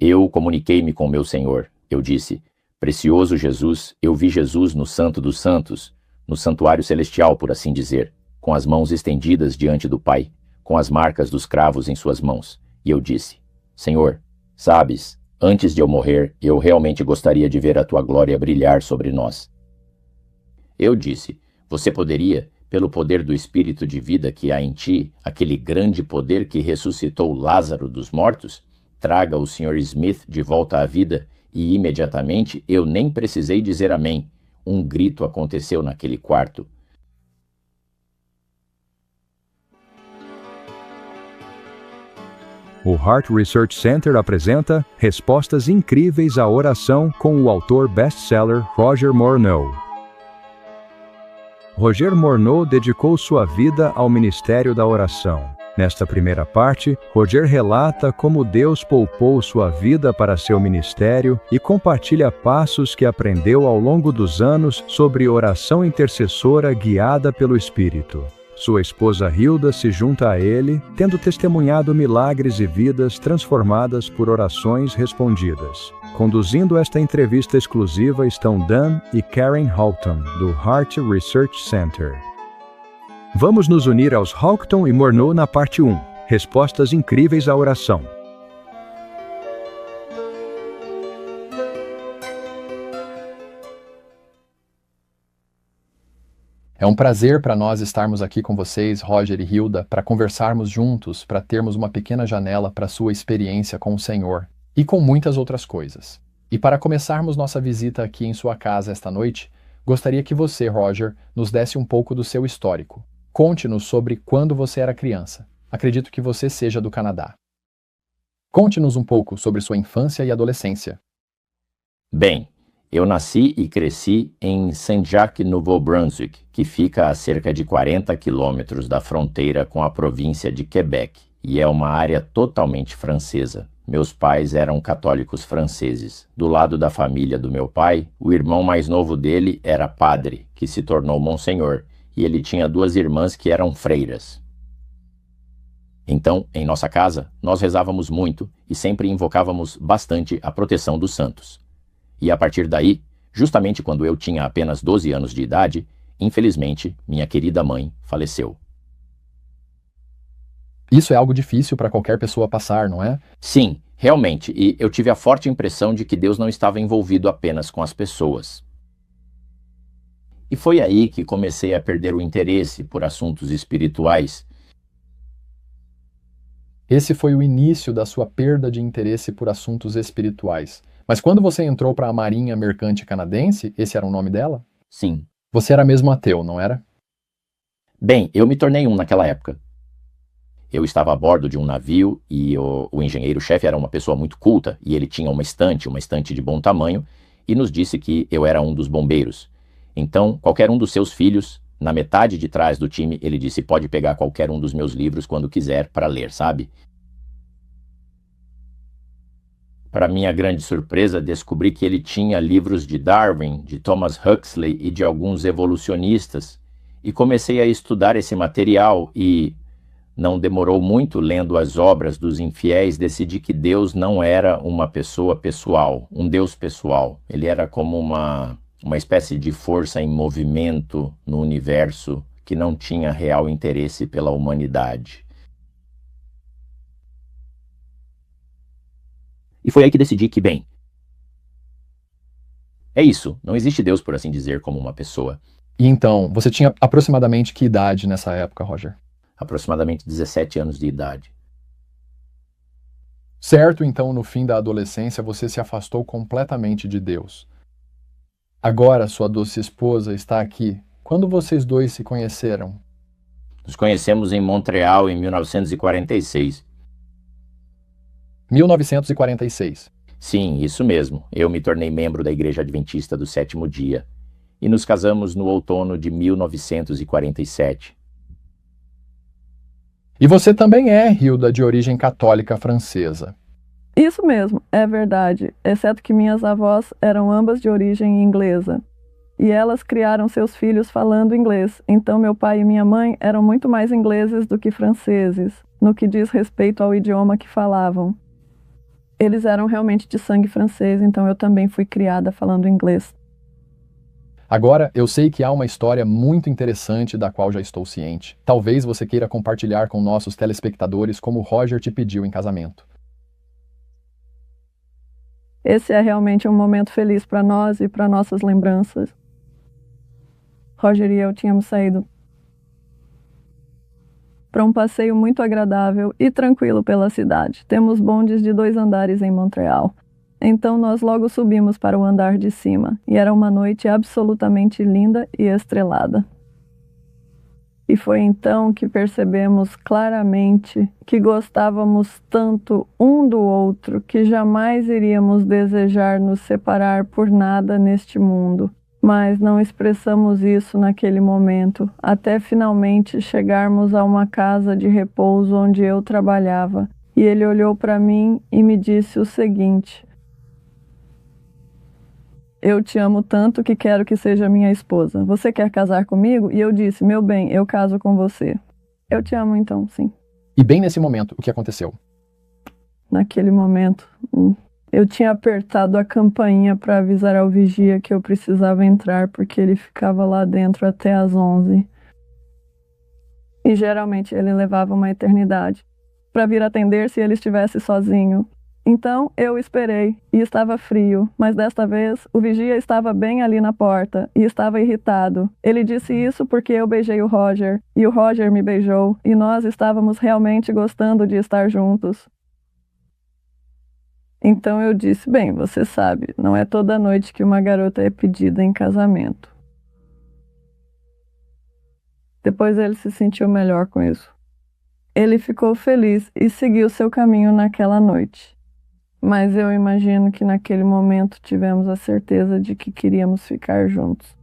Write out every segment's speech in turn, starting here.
Eu comuniquei-me com meu Senhor. Eu disse: Precioso Jesus, eu vi Jesus no Santo dos Santos, no santuário celestial, por assim dizer, com as mãos estendidas diante do Pai, com as marcas dos cravos em suas mãos. E eu disse: Senhor, sabes, antes de eu morrer, eu realmente gostaria de ver a tua glória brilhar sobre nós. Eu disse: Você poderia, pelo poder do Espírito de vida que há em ti, aquele grande poder que ressuscitou Lázaro dos mortos, traga o Sr. Smith de volta à vida, e imediatamente eu nem precisei dizer amém. Um grito aconteceu naquele quarto. O Heart Research Center apresenta Respostas Incríveis à Oração com o autor best-seller Roger Morneau. Roger Morneau dedicou sua vida ao ministério da oração. Nesta primeira parte, Roger relata como Deus poupou sua vida para seu ministério e compartilha passos que aprendeu ao longo dos anos sobre oração intercessora guiada pelo Espírito. Sua esposa Hilda se junta a ele, tendo testemunhado milagres e vidas transformadas por orações respondidas. Conduzindo esta entrevista exclusiva estão Dan e Karen Houghton, do Heart Research Center. Vamos nos unir aos Houghton e Morneau na parte 1, Respostas Incríveis à Oração. É um prazer para nós estarmos aqui com vocês, Roger e Hilda, para conversarmos juntos, para termos uma pequena janela para a sua experiência com o Senhor e com muitas outras coisas. E para começarmos nossa visita aqui em sua casa esta noite, gostaria que você, Roger, nos desse um pouco do seu histórico. Conte-nos sobre quando você era criança. Acredito que você seja do Canadá. Conte-nos um pouco sobre sua infância e adolescência. Bem, eu nasci e cresci em Saint-Jacques, Nouveau-Brunswick, que fica a cerca de 40 quilômetros da fronteira com a província de Quebec, e é uma área totalmente francesa. Meus pais eram católicos franceses. Do lado da família do meu pai, o irmão mais novo dele era padre, que se tornou monsenhor, e ele tinha 2 irmãs que eram freiras. Então, em nossa casa, nós rezávamos muito e sempre invocávamos bastante a proteção dos santos. E a partir daí, justamente quando eu tinha apenas 12 anos de idade, infelizmente, minha querida mãe faleceu. Isso é algo difícil para qualquer pessoa passar, não é? Sim, realmente, e eu tive a forte impressão de que Deus não estava envolvido apenas com as pessoas. E foi aí que comecei a perder o interesse por assuntos espirituais. Esse foi o início da sua perda de interesse por assuntos espirituais. Mas quando você entrou para a Marinha Mercante Canadense, esse era o nome dela? Sim. Você era mesmo ateu, não era? Bem, eu me tornei um naquela época. Eu estava a bordo de um navio e o engenheiro-chefe era uma pessoa muito culta e ele tinha uma estante de bom tamanho e nos disse que eu era um dos bombeiros. Então, qualquer um dos seus filhos, na metade de trás do time, ele disse: pode pegar qualquer um dos meus livros quando quiser para ler, sabe? Para minha grande surpresa, descobri que ele tinha livros de Darwin, de Thomas Huxley e de alguns evolucionistas, e comecei a estudar esse material e, não demorou muito, lendo as obras dos infiéis, decidi que Deus não era uma pessoa pessoal, um Deus pessoal. Ele era como uma espécie de força em movimento no universo que não tinha real interesse pela humanidade. E foi aí que decidi que, bem, é isso, não existe Deus, por assim dizer, como uma pessoa. E então, você tinha aproximadamente que idade nessa época, Roger? Aproximadamente 17 anos de idade. Certo, então, no fim da adolescência, você se afastou completamente de Deus. Agora, sua doce esposa está aqui. Quando vocês dois se conheceram? Nos conhecemos em Montreal em 1946. 1946. Sim, isso mesmo. Eu me tornei membro da Igreja Adventista do Sétimo Dia e nos casamos no outono de 1947. E você também é, Hilda, de origem católica francesa. Isso mesmo, é verdade, exceto que minhas avós eram ambas de origem inglesa. E elas criaram seus filhos falando inglês, então meu pai e minha mãe eram muito mais ingleses do que franceses, no que diz respeito ao idioma que falavam. Eles eram realmente de sangue francês, então eu também fui criada falando inglês. Agora, eu sei que há uma história muito interessante da qual já estou ciente. Talvez você queira compartilhar com nossos telespectadores como Roger te pediu em casamento. Esse é realmente um momento feliz para nós e para nossas lembranças. Roger e eu tínhamos saído para um passeio muito agradável e tranquilo pela cidade. Temos bondes de 2 andares em Montreal. Então nós logo subimos para o andar de cima, e era uma noite absolutamente linda e estrelada. E foi então que percebemos claramente que gostávamos tanto um do outro que jamais iríamos desejar nos separar por nada neste mundo. Mas não expressamos isso naquele momento, até finalmente chegarmos a uma casa de repouso onde eu trabalhava. E ele olhou para mim e me disse o seguinte: eu te amo tanto que quero que seja minha esposa. Você quer casar comigo? E eu disse: meu bem, eu caso com você. Eu te amo então, sim. E bem nesse momento, o que aconteceu? Naquele momento, eu tinha apertado a campainha para avisar ao vigia que eu precisava entrar, porque ele ficava lá dentro até às 11. E geralmente ele levava uma eternidade para vir atender se ele estivesse sozinho. Então eu esperei e estava frio, mas desta vez o vigia estava bem ali na porta e estava irritado. Ele disse isso porque eu beijei o Roger e o Roger me beijou e nós estávamos realmente gostando de estar juntos. Então eu disse: bem, você sabe, não é toda noite que uma garota é pedida em casamento. Depois ele se sentiu melhor com isso. Ele ficou feliz e seguiu seu caminho naquela noite. Mas eu imagino que naquele momento tivemos a certeza de que queríamos ficar juntos.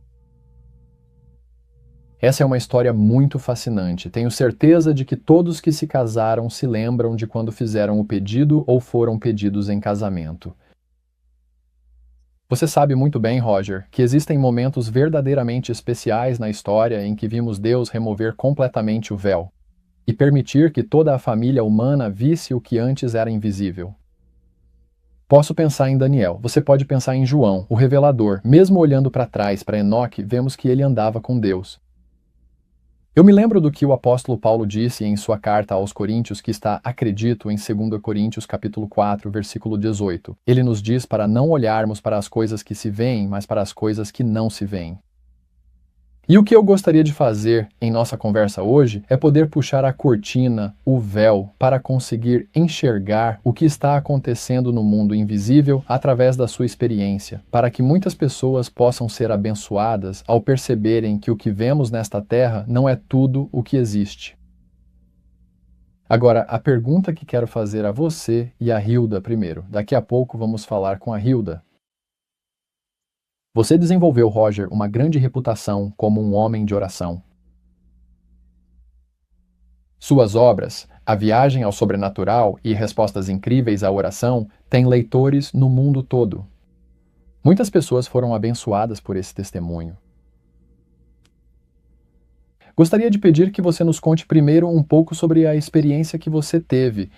Essa é uma história muito fascinante. Tenho certeza de que todos que se casaram se lembram de quando fizeram o pedido ou foram pedidos em casamento. Você sabe muito bem, Roger, que existem momentos verdadeiramente especiais na história em que vimos Deus remover completamente o véu e permitir que toda a família humana visse o que antes era invisível. Posso pensar em Daniel, você pode pensar em João, o revelador. Mesmo olhando para trás, para Enoque, vemos que ele andava com Deus. Eu me lembro do que o apóstolo Paulo disse em sua carta aos Coríntios, que está, acredito, em 2 Coríntios capítulo 4, versículo 18. Ele nos diz para não olharmos para as coisas que se veem, mas para as coisas que não se veem. E o que eu gostaria de fazer em nossa conversa hoje é poder puxar a cortina, o véu, para conseguir enxergar o que está acontecendo no mundo invisível através da sua experiência, para que muitas pessoas possam ser abençoadas ao perceberem que o que vemos nesta terra não é tudo o que existe. Agora, a pergunta que quero fazer a você e a Hilda primeiro. Daqui a pouco vamos falar com a Hilda. Você desenvolveu, Roger, uma grande reputação como um homem de oração. Suas obras, A Viagem ao Sobrenatural e Respostas Incríveis à Oração, têm leitores no mundo todo. Muitas pessoas foram abençoadas por esse testemunho. Gostaria de pedir que você nos conte primeiro um pouco sobre a experiência que você teve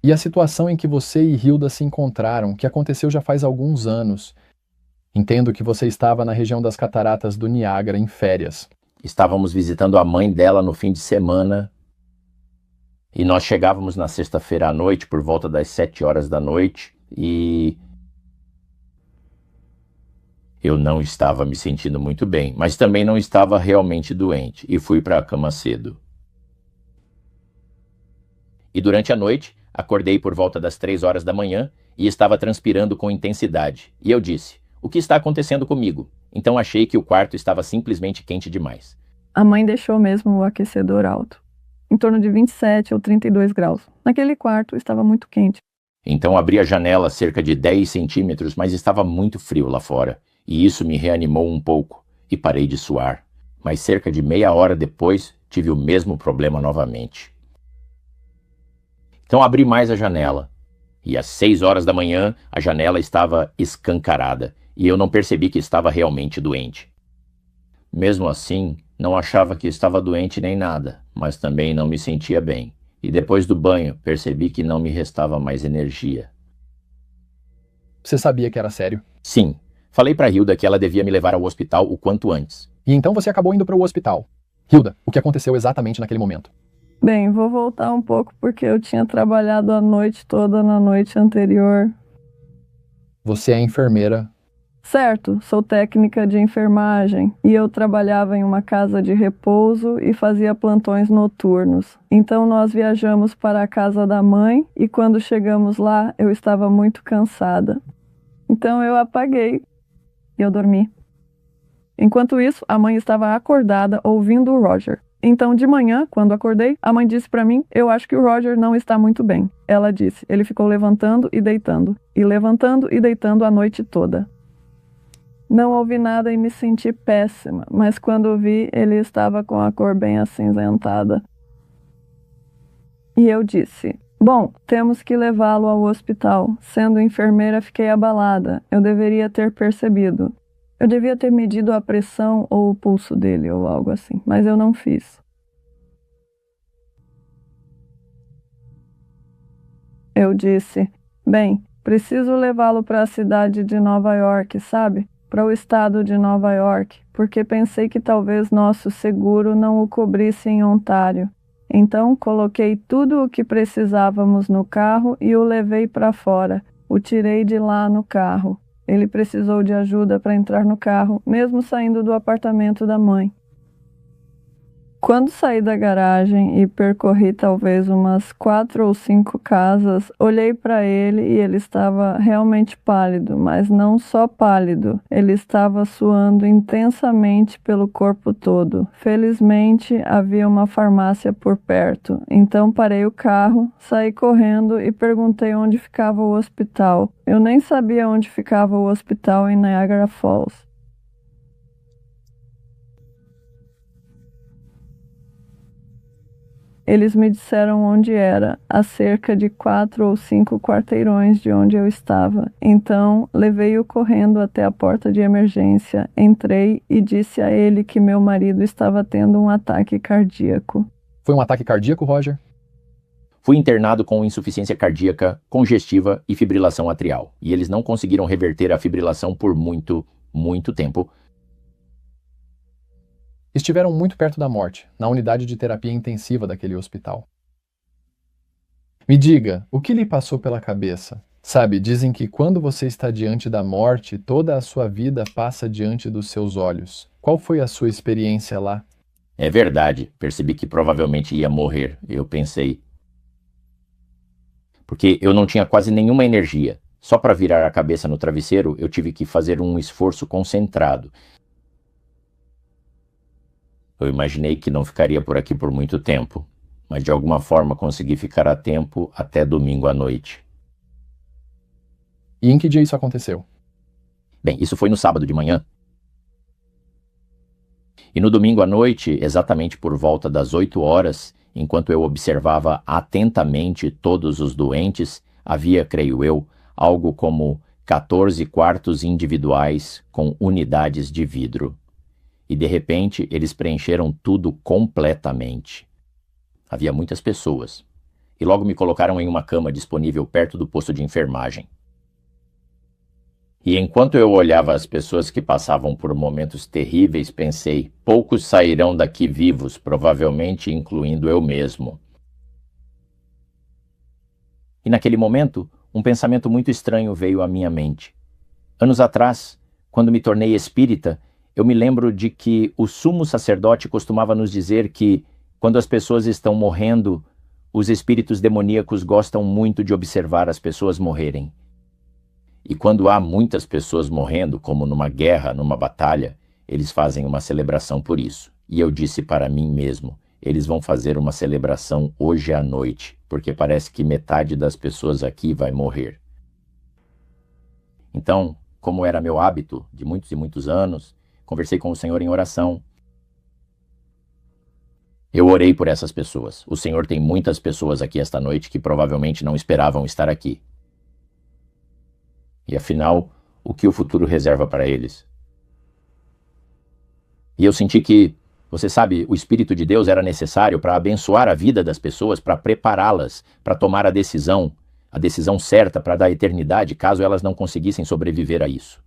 e a situação em que você e Hilda se encontraram, que aconteceu já faz alguns anos. Entendo que você estava na região das Cataratas do Niágara em férias. Estávamos visitando a mãe dela no fim de semana e nós chegávamos na sexta-feira à noite, por volta das 7 horas da noite, e eu não estava me sentindo muito bem, mas também não estava realmente doente e fui para a cama cedo. E durante a noite, acordei por volta das 3 horas da manhã e estava transpirando com intensidade. E eu disse: o que está acontecendo comigo? Então achei que o quarto estava simplesmente quente demais. A mãe deixou mesmo o aquecedor alto, em torno de 27 ou 32 graus. Naquele quarto estava muito quente. Então abri a janela cerca de 10 centímetros, mas estava muito frio lá fora. E isso me reanimou um pouco e parei de suar. Mas cerca de meia hora depois, tive o mesmo problema novamente. Então abri mais a janela. E às 6 horas da manhã, a janela estava escancarada. E eu não percebi que estava realmente doente. Mesmo assim, não achava que estava doente nem nada, mas também não me sentia bem. E depois do banho, percebi que não me restava mais energia. Você sabia que era sério? Sim. Falei para Hilda que ela devia me levar ao hospital o quanto antes. E então você acabou indo para o hospital. Hilda, o que aconteceu exatamente naquele momento? Bem, vou voltar um pouco porque eu tinha trabalhado a noite toda na noite anterior. Você é enfermeira. Certo, sou técnica de enfermagem e eu trabalhava em uma casa de repouso e fazia plantões noturnos. Então nós viajamos para a casa da mãe e quando chegamos lá eu estava muito cansada. Então eu apaguei e eu dormi. Enquanto isso, a mãe estava acordada ouvindo o Roger. Então de manhã, quando acordei, a mãe disse para mim: "Eu acho que o Roger não está muito bem." Ela disse: "Ele ficou levantando e deitando a noite toda." Não ouvi nada e me senti péssima, mas quando vi, ele estava com a cor bem acinzentada. E eu disse: "Bom, temos que levá-lo ao hospital." Sendo enfermeira, fiquei abalada. Eu deveria ter percebido. Eu devia ter medido a pressão ou o pulso dele ou algo assim, mas eu não fiz. Eu disse: "Bem, preciso levá-lo para a cidade de Nova York, sabe? Para o estado de Nova York, porque pensei que talvez nosso seguro não o cobrisse em Ontário. Então, coloquei tudo o que precisávamos no carro e o levei para fora. O tirei de lá no carro. Ele precisou de ajuda para entrar no carro, mesmo saindo do apartamento da mãe. Quando saí da garagem e percorri talvez umas 4 ou 5 casas, olhei para ele e ele estava realmente pálido, mas não só pálido, ele estava suando intensamente pelo corpo todo. Felizmente, havia uma farmácia por perto, então parei o carro, saí correndo e perguntei onde ficava o hospital. Eu nem sabia onde ficava o hospital em Niagara Falls. Eles me disseram onde era, a cerca de 4 ou 5 quarteirões de onde eu estava. Então, levei-o correndo até a porta de emergência, entrei e disse a ele que meu marido estava tendo um ataque cardíaco. Foi um ataque cardíaco, Roger? Fui internado com insuficiência cardíaca, congestiva e fibrilação atrial. E eles não conseguiram reverter a fibrilação por muito tempo. Estiveram muito perto da morte, na unidade de terapia intensiva daquele hospital. Me diga, o que lhe passou pela cabeça? Sabe, dizem que quando você está diante da morte, toda a sua vida passa diante dos seus olhos. Qual foi a sua experiência lá? É verdade, percebi que provavelmente ia morrer, eu pensei. Porque eu não tinha quase nenhuma energia. Só para virar a cabeça no travesseiro, eu tive que fazer um esforço concentrado. Eu imaginei que não ficaria por aqui por muito tempo, mas de alguma forma consegui ficar a tempo até domingo à noite. E em que dia isso aconteceu? Bem, isso foi no sábado de manhã. E no domingo à noite, exatamente por volta das 8 horas, enquanto eu observava atentamente todos os doentes, havia, creio eu, algo como 14 quartos individuais com unidades de vidro. E de repente eles preencheram tudo completamente. Havia muitas pessoas. E logo me colocaram em uma cama disponível perto do posto de enfermagem. E enquanto eu olhava as pessoas que passavam por momentos terríveis, pensei, poucos sairão daqui vivos, provavelmente incluindo eu mesmo. E naquele momento, um pensamento muito estranho veio à minha mente. Anos atrás, quando me tornei espírita, eu me lembro de que o sumo sacerdote costumava nos dizer que, quando as pessoas estão morrendo, os espíritos demoníacos gostam muito de observar as pessoas morrerem. E quando há muitas pessoas morrendo, como numa guerra, numa batalha, eles fazem uma celebração por isso. E eu disse para mim mesmo, eles vão fazer uma celebração hoje à noite, porque parece que metade das pessoas aqui vai morrer. Então, como era meu hábito de muitos e muitos anos, conversei com o Senhor em oração. Eu orei por essas pessoas. O Senhor tem muitas pessoas aqui esta noite que provavelmente não esperavam estar aqui. E afinal, o que o futuro reserva para eles? E eu senti que, você sabe, o Espírito de Deus era necessário para abençoar a vida das pessoas, para prepará-las, para tomar a decisão a decisão certa para dar eternidade caso elas não conseguissem sobreviver a isso.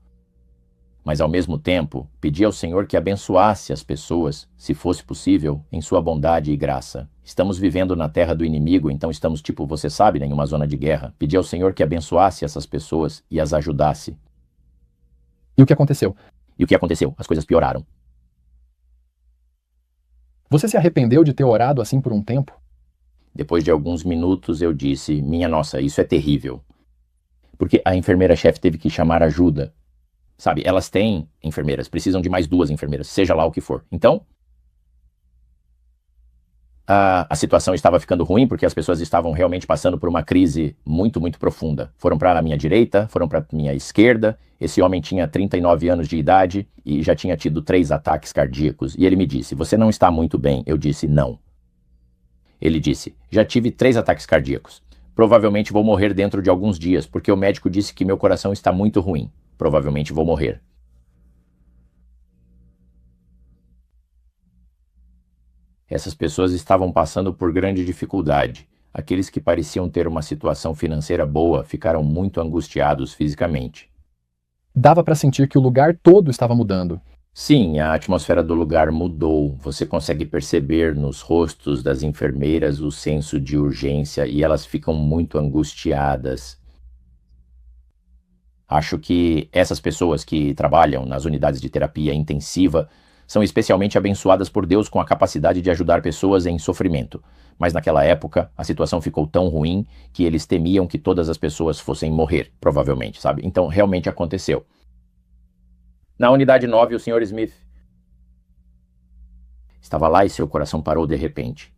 Mas ao mesmo tempo, pedi ao Senhor que abençoasse as pessoas, se fosse possível, em sua bondade e graça. Estamos vivendo na terra do inimigo, então estamos você sabe, em uma zona de guerra. Pedi ao Senhor que abençoasse essas pessoas e as ajudasse. E o que aconteceu? E o que aconteceu? As coisas pioraram. Você se arrependeu de ter orado assim por um tempo? Depois de alguns minutos eu disse, minha nossa, isso é terrível. Porque a enfermeira-chefe teve que chamar ajuda. Sabe, elas têm enfermeiras, precisam de mais 2 enfermeiras, seja lá o que for. Então, a situação estava ficando ruim porque as pessoas estavam realmente passando por uma crise muito, muito profunda. Foram para a minha direita, foram para a minha esquerda. Esse homem tinha 39 anos de idade e já tinha tido 3 ataques cardíacos. E ele me disse, você não está muito bem. Eu disse, não. Ele disse, já tive 3 ataques cardíacos. Provavelmente vou morrer dentro de alguns dias, porque o médico disse que meu coração está muito ruim. Provavelmente vou morrer. Essas pessoas estavam passando por grande dificuldade. Aqueles que pareciam ter uma situação financeira boa ficaram muito angustiados fisicamente. Dava para sentir que o lugar todo estava mudando. Sim, a atmosfera do lugar mudou. Você consegue perceber nos rostos das enfermeiras o senso de urgência e elas ficam muito angustiadas. Acho que essas pessoas que trabalham nas unidades de terapia intensiva são especialmente abençoadas por Deus com a capacidade de ajudar pessoas em sofrimento. Mas naquela época, a situação ficou tão ruim que eles temiam que todas as pessoas fossem morrer, provavelmente, sabe? Então, realmente aconteceu. Na unidade 9, o Sr. Smith estava lá e seu coração parou de repente.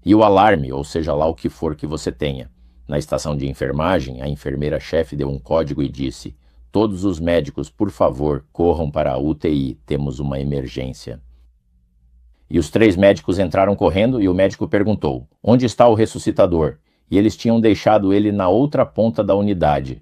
E o alarme, ou seja lá o que for que você tenha. Na estação de enfermagem, a enfermeira-chefe deu um código e disse, todos os médicos, por favor, corram para a UTI, temos uma emergência. E os 3 médicos entraram correndo e o médico perguntou, onde está o ressuscitador? E eles tinham deixado ele na outra ponta da unidade.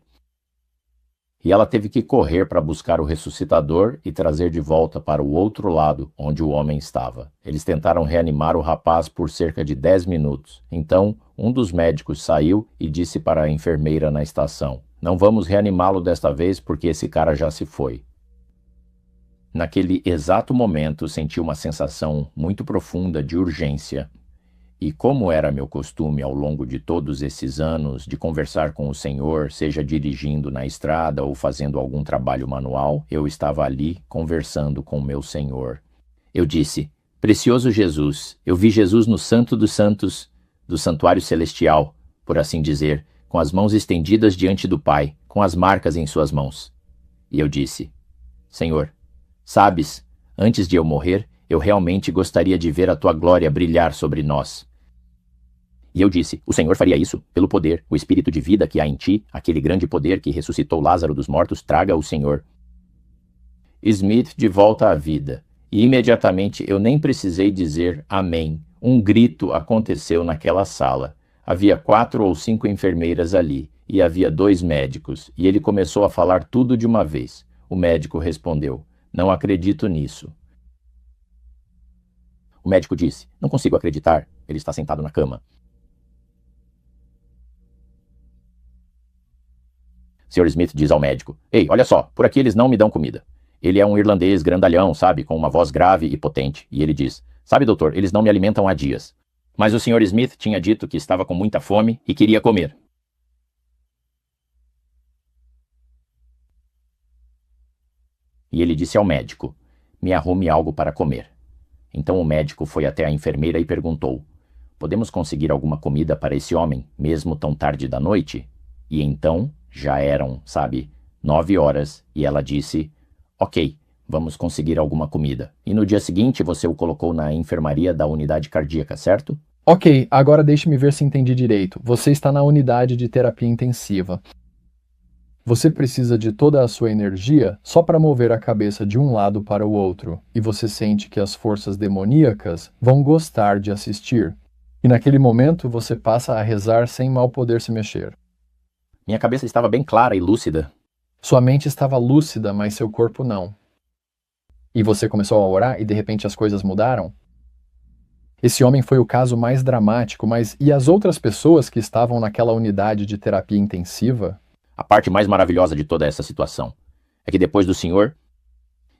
E ela teve que correr para buscar o ressuscitador e trazer de volta para o outro lado, onde o homem estava. Eles tentaram reanimar o rapaz por cerca de 10 minutos. Então, um dos médicos saiu e disse para a enfermeira na estação, não vamos reanimá-lo desta vez porque esse cara já se foi. Naquele exato momento, senti uma sensação muito profunda de urgência. E como era meu costume ao longo de todos esses anos de conversar com o Senhor, seja dirigindo na estrada ou fazendo algum trabalho manual, eu estava ali conversando com o meu Senhor. Eu disse, precioso Jesus, eu vi Jesus no Santo dos Santos, do Santuário Celestial, por assim dizer, com as mãos estendidas diante do Pai, com as marcas em suas mãos. E eu disse, Senhor, sabes, antes de eu morrer, eu realmente gostaria de ver a tua glória brilhar sobre nós. E eu disse, o Senhor faria isso pelo poder, o espírito de vida que há em ti, aquele grande poder que ressuscitou Lázaro dos mortos, traga o Senhor. Smith de volta à vida. E imediatamente eu nem precisei dizer amém. Um grito aconteceu naquela sala. Havia 4 ou 5 enfermeiras ali, e havia 2 médicos, e ele começou a falar tudo de uma vez. O médico respondeu, não acredito nisso. O médico disse, não consigo acreditar, ele está sentado na cama. Sr. Smith diz ao médico, ei, olha só, por aqui eles não me dão comida. Ele é um irlandês grandalhão, sabe, com uma voz grave e potente, e ele diz, sabe, doutor, eles não me alimentam há dias. Mas o Sr. Smith tinha dito que estava com muita fome e queria comer. E ele disse ao médico, me arrume algo para comer. Então o médico foi até a enfermeira e perguntou, podemos conseguir alguma comida para esse homem, mesmo tão tarde da noite? E então, já eram, 9 horas, e ela disse, ok, vamos conseguir alguma comida. E no dia seguinte você o colocou na enfermaria da unidade cardíaca, certo? Ok, agora deixe-me ver se entendi direito. Você está na unidade de terapia intensiva. Você precisa de toda a sua energia só para mover a cabeça de um lado para o outro, e você sente que as forças demoníacas vão gostar de assistir. E naquele momento você passa a rezar sem mal poder se mexer. Minha cabeça estava bem clara e lúcida. Sua mente estava lúcida, mas seu corpo não. E você começou a orar e de repente as coisas mudaram? Esse homem foi o caso mais dramático, mas e as outras pessoas que estavam naquela unidade de terapia intensiva? A parte mais maravilhosa de toda essa situação é que depois do senhor,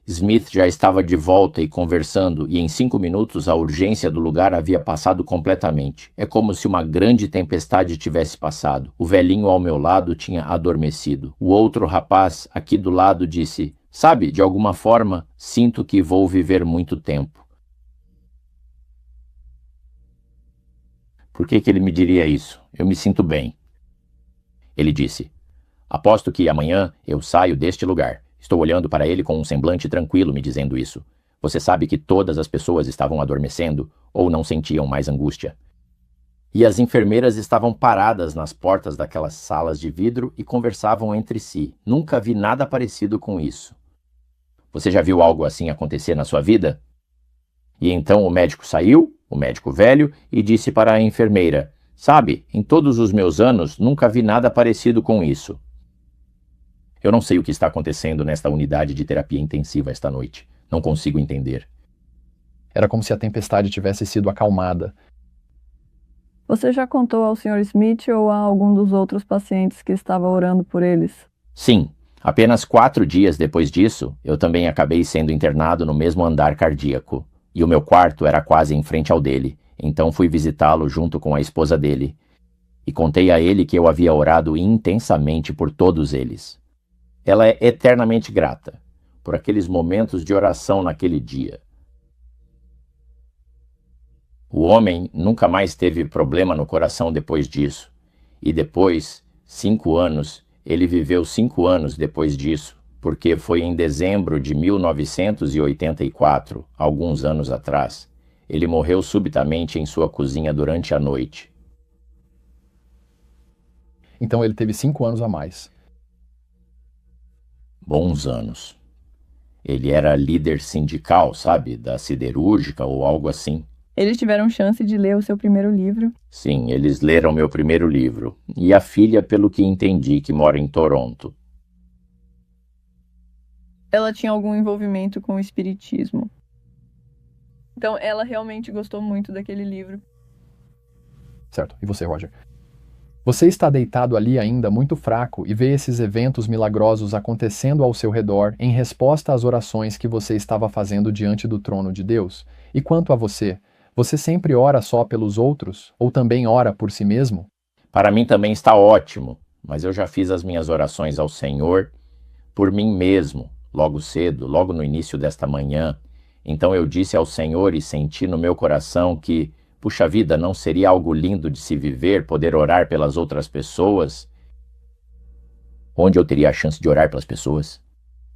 Smith já estava de volta e conversando, e em 5 minutos a urgência do lugar havia passado completamente. É como se uma grande tempestade tivesse passado. O velhinho ao meu lado tinha adormecido. O outro rapaz aqui do lado disse: "Sabe, de alguma forma, sinto que vou viver muito tempo." Por que ele me diria isso? Eu me sinto bem. Ele disse: "Aposto que amanhã eu saio deste lugar." Estou olhando para ele com um semblante tranquilo me dizendo isso. Você sabe que todas as pessoas estavam adormecendo ou não sentiam mais angústia. E as enfermeiras estavam paradas nas portas daquelas salas de vidro e conversavam entre si. Nunca vi nada parecido com isso. Você já viu algo assim acontecer na sua vida? E então o médico saiu, o médico velho, e disse para a enfermeira: "Sabe, em todos os meus anos, nunca vi nada parecido com isso." Eu não sei o que está acontecendo nesta unidade de terapia intensiva esta noite. Não consigo entender. Era como se a tempestade tivesse sido acalmada. Você já contou ao Sr. Smith ou a algum dos outros pacientes que estava orando por eles? Sim. Apenas 4 dias depois disso, eu também acabei sendo internado no mesmo andar cardíaco. E o meu quarto era quase em frente ao dele. Então fui visitá-lo junto com a esposa dele. E contei a ele que eu havia orado intensamente por todos eles. Ela é eternamente grata por aqueles momentos de oração naquele dia. O homem nunca mais teve problema no coração depois disso. E depois, 5 anos, ele viveu 5 anos depois disso, porque foi em dezembro de 1984, alguns anos atrás. Ele morreu subitamente em sua cozinha durante a noite. Então ele teve 5 anos a mais. Bons anos. Ele era líder sindical, sabe? Da siderúrgica ou algo assim. Eles tiveram chance de ler o seu primeiro livro? Sim, eles leram meu primeiro livro. E a filha, pelo que entendi, que mora em Toronto. Ela tinha algum envolvimento com o espiritismo. Então ela realmente gostou muito daquele livro. Certo. E você, Roger? Você está deitado ali ainda muito fraco e vê esses eventos milagrosos acontecendo ao seu redor em resposta às orações que você estava fazendo diante do trono de Deus. E quanto a você, você sempre ora só pelos outros ou também ora por si mesmo? Para mim também está ótimo, mas eu já fiz as minhas orações ao Senhor por mim mesmo, logo cedo, logo no início desta manhã. Então eu disse ao Senhor e senti no meu coração que, puxa vida, não seria algo lindo de se viver, poder orar pelas outras pessoas? Onde eu teria a chance de orar pelas pessoas?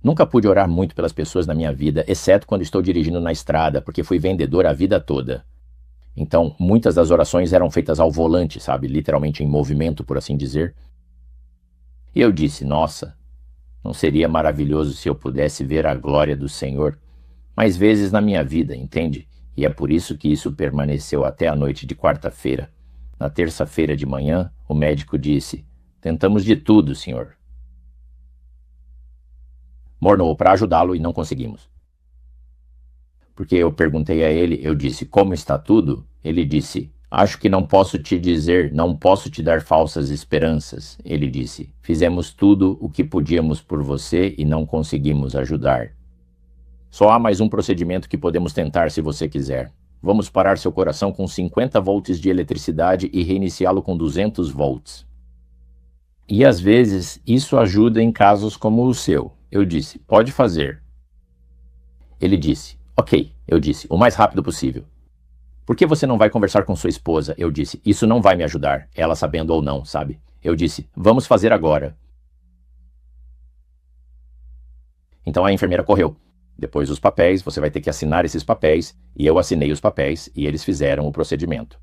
Nunca pude orar muito pelas pessoas na minha vida, exceto quando estou dirigindo na estrada, porque fui vendedor a vida toda. Então, muitas das orações eram feitas ao volante, sabe? Literalmente em movimento, por assim dizer. E eu disse, nossa, não seria maravilhoso se eu pudesse ver a glória do Senhor mais vezes na minha vida, entende? E é por isso que isso permaneceu até a noite de quarta-feira. Na terça-feira de manhã, o médico disse, tentamos de tudo, senhor. Mornou para ajudá-lo e não conseguimos. Porque eu perguntei a ele, eu disse, como está tudo? Ele disse, acho que não posso te dizer, não posso te dar falsas esperanças. Ele disse, fizemos tudo o que podíamos por você e não conseguimos ajudar. Só há mais um procedimento que podemos tentar se você quiser. Vamos parar seu coração com 50 volts de eletricidade e reiniciá-lo com 200 volts. E às vezes isso ajuda em casos como o seu. Eu disse, pode fazer. Ele disse, ok. Eu disse, o mais rápido possível. Por que você não vai conversar com sua esposa? Eu disse, isso não vai me ajudar, ela sabendo ou não, sabe? Eu disse, vamos fazer agora. Então a enfermeira correu. Depois os papéis, você vai ter que assinar esses papéis, e eu assinei os papéis, e eles fizeram o procedimento.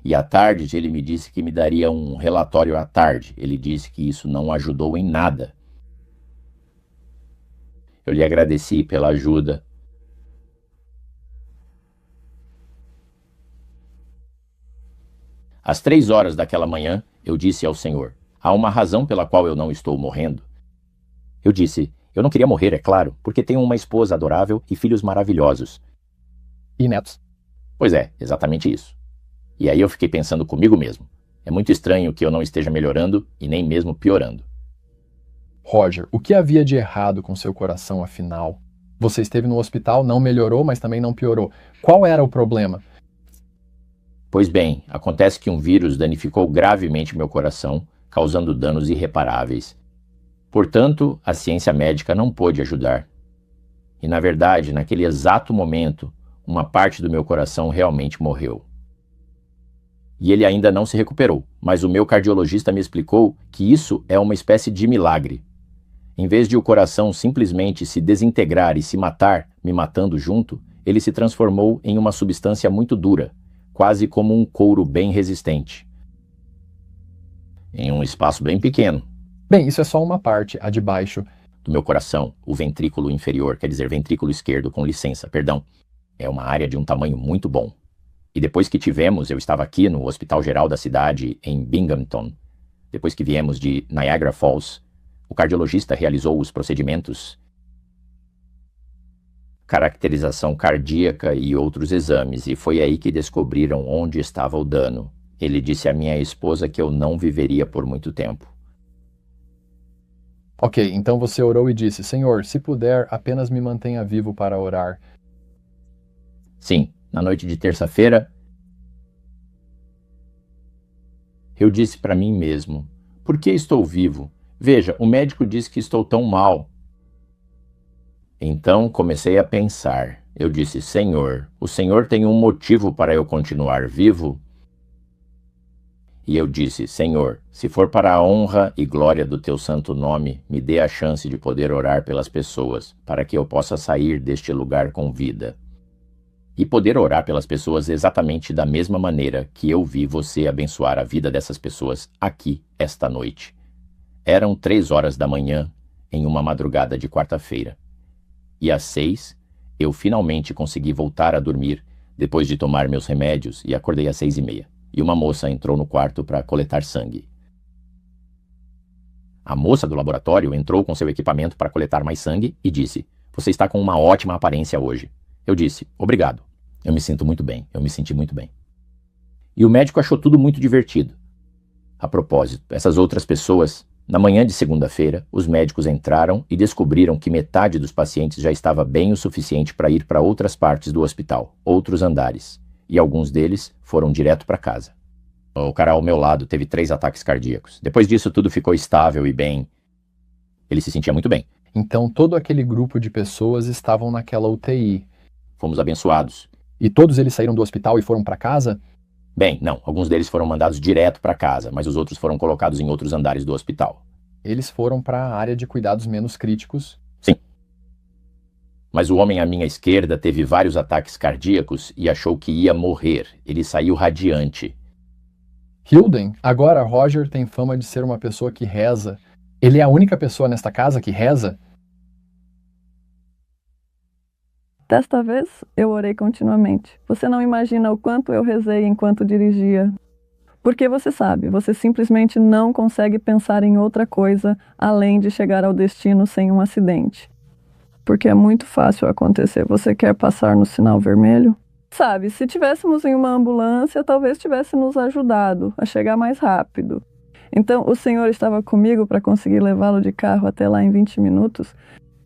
E à tarde ele me disse que me daria um relatório à tarde. Ele disse que isso não ajudou em nada. Eu lhe agradeci pela ajuda. Às 3 horas daquela manhã, eu disse ao Senhor, há uma razão pela qual eu não estou morrendo. Eu disse, eu não queria morrer, é claro, porque tenho uma esposa adorável e filhos maravilhosos. E netos. Pois é, exatamente isso. E aí eu fiquei pensando comigo mesmo. É muito estranho que eu não esteja melhorando e nem mesmo piorando. Roger, o que havia de errado com seu coração, afinal? Você esteve no hospital, não melhorou, mas também não piorou. Qual era o problema? Pois bem, acontece que um vírus danificou gravemente meu coração, causando danos irreparáveis. Portanto, a ciência médica não pôde ajudar. E, na verdade, naquele exato momento, uma parte do meu coração realmente morreu. E ele ainda não se recuperou, mas o meu cardiologista me explicou que isso é uma espécie de milagre. Em vez de o coração simplesmente se desintegrar e se matar, me matando junto, ele se transformou em uma substância muito dura, quase como um couro bem resistente. Em um espaço bem pequeno. Bem, isso é só uma parte, a de baixo. Do meu coração, o ventrículo inferior, quer dizer, ventrículo esquerdo, com licença, perdão, é uma área de um tamanho muito bom. E depois que eu estava aqui no Hospital Geral da cidade, em Binghamton. Depois que viemos de Niagara Falls, o cardiologista realizou os procedimentos, caracterização cardíaca e outros exames, e foi aí que descobriram onde estava o dano. Ele disse à minha esposa que eu não viveria por muito tempo. Ok, então você orou e disse, Senhor, se puder, apenas me mantenha vivo para orar. Sim, na noite de terça-feira, eu disse para mim mesmo, por que estou vivo? Veja, o médico disse que estou tão mal. Então comecei a pensar. Eu disse, Senhor, o Senhor tem um motivo para eu continuar vivo? E eu disse, Senhor, se for para a honra e glória do teu santo nome, me dê a chance de poder orar pelas pessoas, para que eu possa sair deste lugar com vida. E poder orar pelas pessoas exatamente da mesma maneira que eu vi você abençoar a vida dessas pessoas aqui, esta noite. Eram 3 horas da manhã, em uma madrugada de quarta-feira. E às 6, eu finalmente consegui voltar a dormir, depois de tomar meus remédios, e acordei às 6:30. E uma moça entrou no quarto para coletar sangue. A moça do laboratório entrou com seu equipamento para coletar mais sangue e disse, você está com uma ótima aparência hoje. Eu disse, obrigado. Eu me sinto muito bem, eu me senti muito bem. E o médico achou tudo muito divertido. A propósito, essas outras pessoas, na manhã de segunda-feira, os médicos entraram e descobriram que metade dos pacientes já estava bem o suficiente para ir para outras partes do hospital, outros andares. E alguns deles foram direto para casa. O cara ao meu lado teve 3 ataques cardíacos. Depois disso, tudo ficou estável e bem. Ele se sentia muito bem. Então todo aquele grupo de pessoas estavam naquela UTI. Fomos abençoados. E todos eles saíram do hospital e foram para casa? Bem, não. Alguns deles foram mandados direto para casa, mas os outros foram colocados em outros andares do hospital. Eles foram para a área de cuidados menos críticos? Sim. Mas o homem à minha esquerda teve vários ataques cardíacos e achou que ia morrer. Ele saiu radiante. Hilden, agora Roger tem fama de ser uma pessoa que reza. Ele é a única pessoa nesta casa que reza? Desta vez, eu orei continuamente. Você não imagina o quanto eu rezei enquanto dirigia. Porque você sabe, você simplesmente não consegue pensar em outra coisa além de chegar ao destino sem um acidente. Porque é muito fácil acontecer. Você quer passar no sinal vermelho? Sabe, se tivéssemos em uma ambulância, talvez tivesse nos ajudado a chegar mais rápido. Então, o senhor estava comigo para conseguir levá-lo de carro até lá em 20 minutos.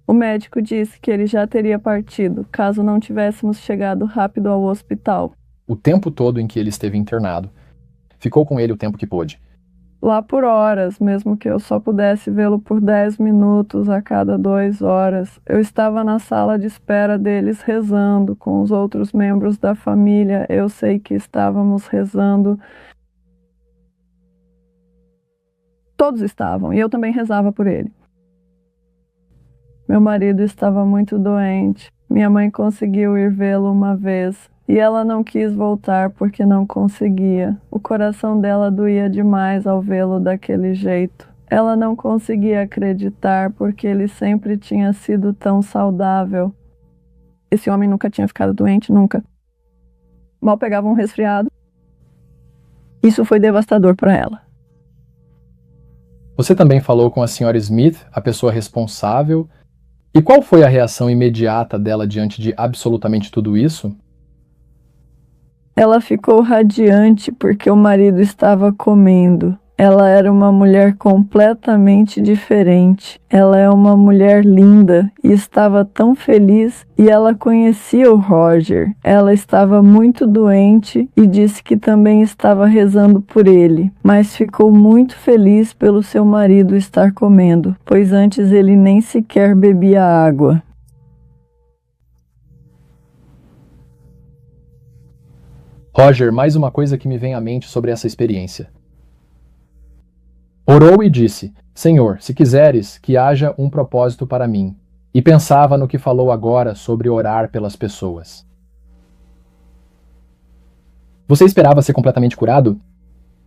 O médico disse que ele já teria partido, caso não tivéssemos chegado rápido ao hospital. O tempo todo em que ele esteve internado. Ficou com ele o tempo que pôde. Lá por horas, mesmo que eu só pudesse vê-lo por 10 minutos a cada 2 horas. Eu estava na sala de espera deles rezando com os outros membros da família. Eu sei que estávamos rezando. Todos estavam, e eu também rezava por ele. Meu marido estava muito doente. Minha mãe conseguiu ir vê-lo uma vez. E ela não quis voltar porque não conseguia. O coração dela doía demais ao vê-lo daquele jeito. Ela não conseguia acreditar porque ele sempre tinha sido tão saudável. Esse homem nunca tinha ficado doente, nunca. Mal pegava um resfriado. Isso foi devastador para ela. Você também falou com a senhora Smith, a pessoa responsável. E qual foi a reação imediata dela diante de absolutamente tudo isso? Ela ficou radiante porque o marido estava comendo. Ela era uma mulher completamente diferente. Ela é uma mulher linda e estava tão feliz, e ela conhecia o Roger. Ela estava muito doente e disse que também estava rezando por ele, mas ficou muito feliz pelo seu marido estar comendo, pois antes ele nem sequer bebia água. Roger, mais uma coisa que me vem à mente sobre essa experiência. Orou e disse: Senhor, se quiseres, que haja um propósito para mim. E pensava no que falou agora sobre orar pelas pessoas. Você esperava ser completamente curado?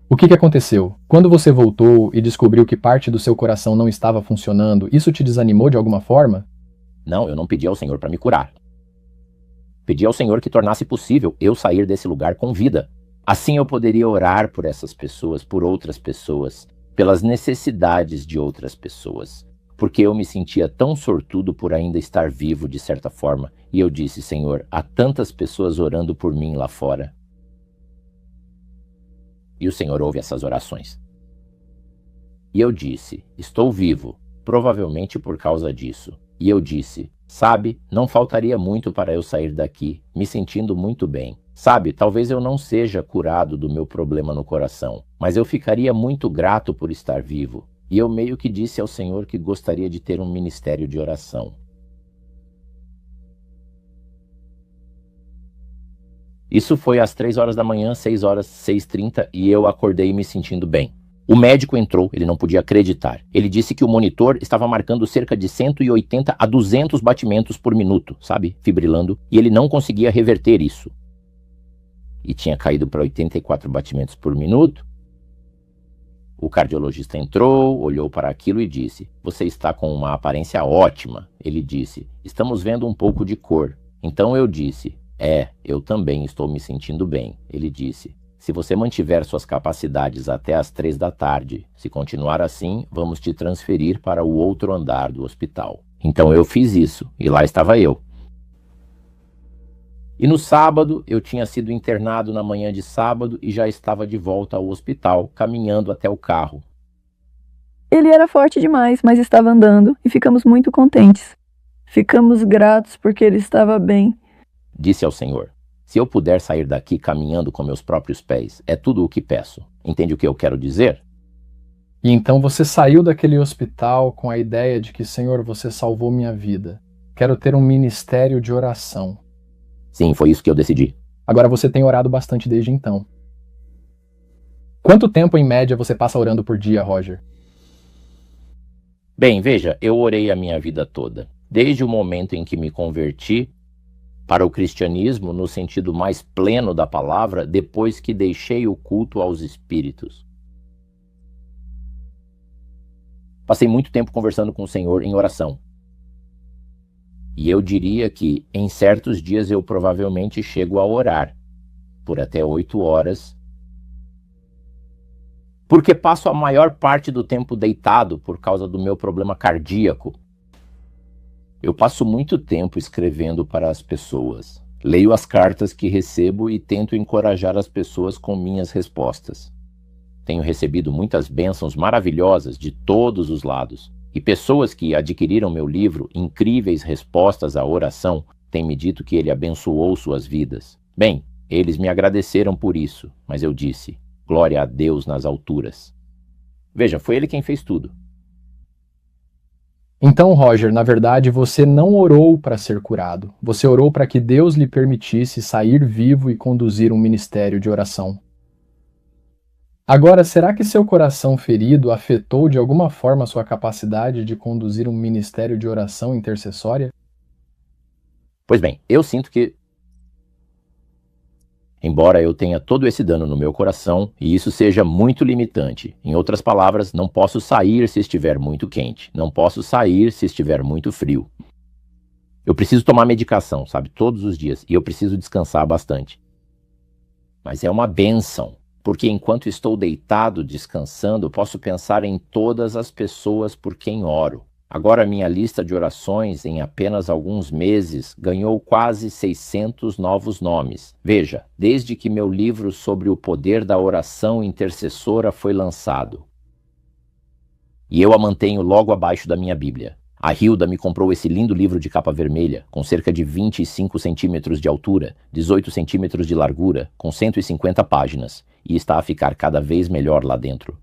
O que aconteceu? Quando você voltou e descobriu que parte do seu coração não estava funcionando, isso te desanimou de alguma forma? Não, eu não pedi ao Senhor para me curar. Pedi ao Senhor que tornasse possível eu sair desse lugar com vida. Assim eu poderia orar por essas pessoas, por outras pessoas, pelas necessidades de outras pessoas, porque eu me sentia tão sortudo por ainda estar vivo de certa forma, e eu disse: Senhor, há tantas pessoas orando por mim lá fora. E o Senhor ouve essas orações. E eu disse: estou vivo, provavelmente por causa disso. E eu disse: sabe, não faltaria muito para eu sair daqui, me sentindo muito bem. Sabe, talvez eu não seja curado do meu problema no coração, mas eu ficaria muito grato por estar vivo. E eu meio que disse ao Senhor que gostaria de ter um ministério de oração. Isso foi às 3 horas da manhã, 6 horas, 6h30, e eu acordei me sentindo bem. O médico entrou, ele não podia acreditar. Ele disse que o monitor estava marcando cerca de 180 a 200 batimentos por minuto, sabe, fibrilando, e ele não conseguia reverter isso. E tinha caído para 84 batimentos por minuto. O cardiologista entrou, olhou para aquilo e disse: você está com uma aparência ótima. Ele disse: estamos vendo um pouco de cor. Então eu disse: eu também estou me sentindo bem. Ele disse: se você mantiver suas capacidades até às 3 da tarde, se continuar assim, vamos te transferir para o outro andar do hospital. Então eu fiz isso, e lá estava eu. E no sábado, eu tinha sido internado na manhã de sábado e já estava de volta ao hospital, caminhando até o carro. Ele era forte demais, mas estava andando, e ficamos muito contentes. Ficamos gratos porque ele estava bem. Disse ao Senhor: se eu puder sair daqui caminhando com meus próprios pés, é tudo o que peço. Entende o que eu quero dizer? E então você saiu daquele hospital com a ideia de que, Senhor, você salvou minha vida. Quero ter um ministério de oração. Sim, foi isso que eu decidi. Agora você tem orado bastante desde então. Quanto tempo, em média, você passa orando por dia, Roger? Bem, veja, eu orei a minha vida toda. Desde o momento em que me converti para o cristianismo, no sentido mais pleno da palavra, depois que deixei o culto aos espíritos. Passei muito tempo conversando com o Senhor em oração. E eu diria que, em certos dias, eu provavelmente chego a orar por até 8 horas, porque passo a maior parte do tempo deitado por causa do meu problema cardíaco. Eu passo muito tempo escrevendo para as pessoas. Leio as cartas que recebo e tento encorajar as pessoas com minhas respostas. Tenho recebido muitas bênçãos maravilhosas de todos os lados. E pessoas que adquiriram meu livro, Incríveis Respostas à Oração, têm me dito que ele abençoou suas vidas. Bem, eles me agradeceram por isso, mas eu disse: glória a Deus nas alturas. Veja, foi ele quem fez tudo. Então, Roger, na verdade, você não orou para ser curado. Você orou para que Deus lhe permitisse sair vivo e conduzir um ministério de oração. Agora, será que seu coração ferido afetou de alguma forma a sua capacidade de conduzir um ministério de oração intercessória? Pois bem, eu sinto que, embora eu tenha todo esse dano no meu coração, e isso seja muito limitante, em outras palavras, não posso sair se estiver muito quente, não posso sair se estiver muito frio. Eu preciso tomar medicação, sabe, todos os dias, e eu preciso descansar bastante. Mas é uma bênção. Porque enquanto estou deitado, descansando, posso pensar em todas as pessoas por quem oro. Agora minha lista de orações, em apenas alguns meses, ganhou quase 600 novos nomes. Veja, desde que meu livro sobre o poder da oração intercessora foi lançado. E eu a mantenho logo abaixo da minha Bíblia. A Hilda me comprou esse lindo livro de capa vermelha, com cerca de 25 centímetros de altura, 18 centímetros de largura, com 150 páginas, e está a ficar cada vez melhor lá dentro.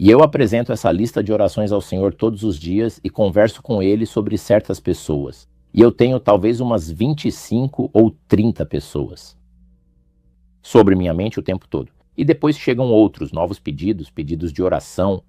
E eu apresento essa lista de orações ao Senhor todos os dias e converso com Ele sobre certas pessoas. E eu tenho talvez umas 25 ou 30 pessoas sobre minha mente o tempo todo. E depois chegam outros, novos pedidos, pedidos de oração.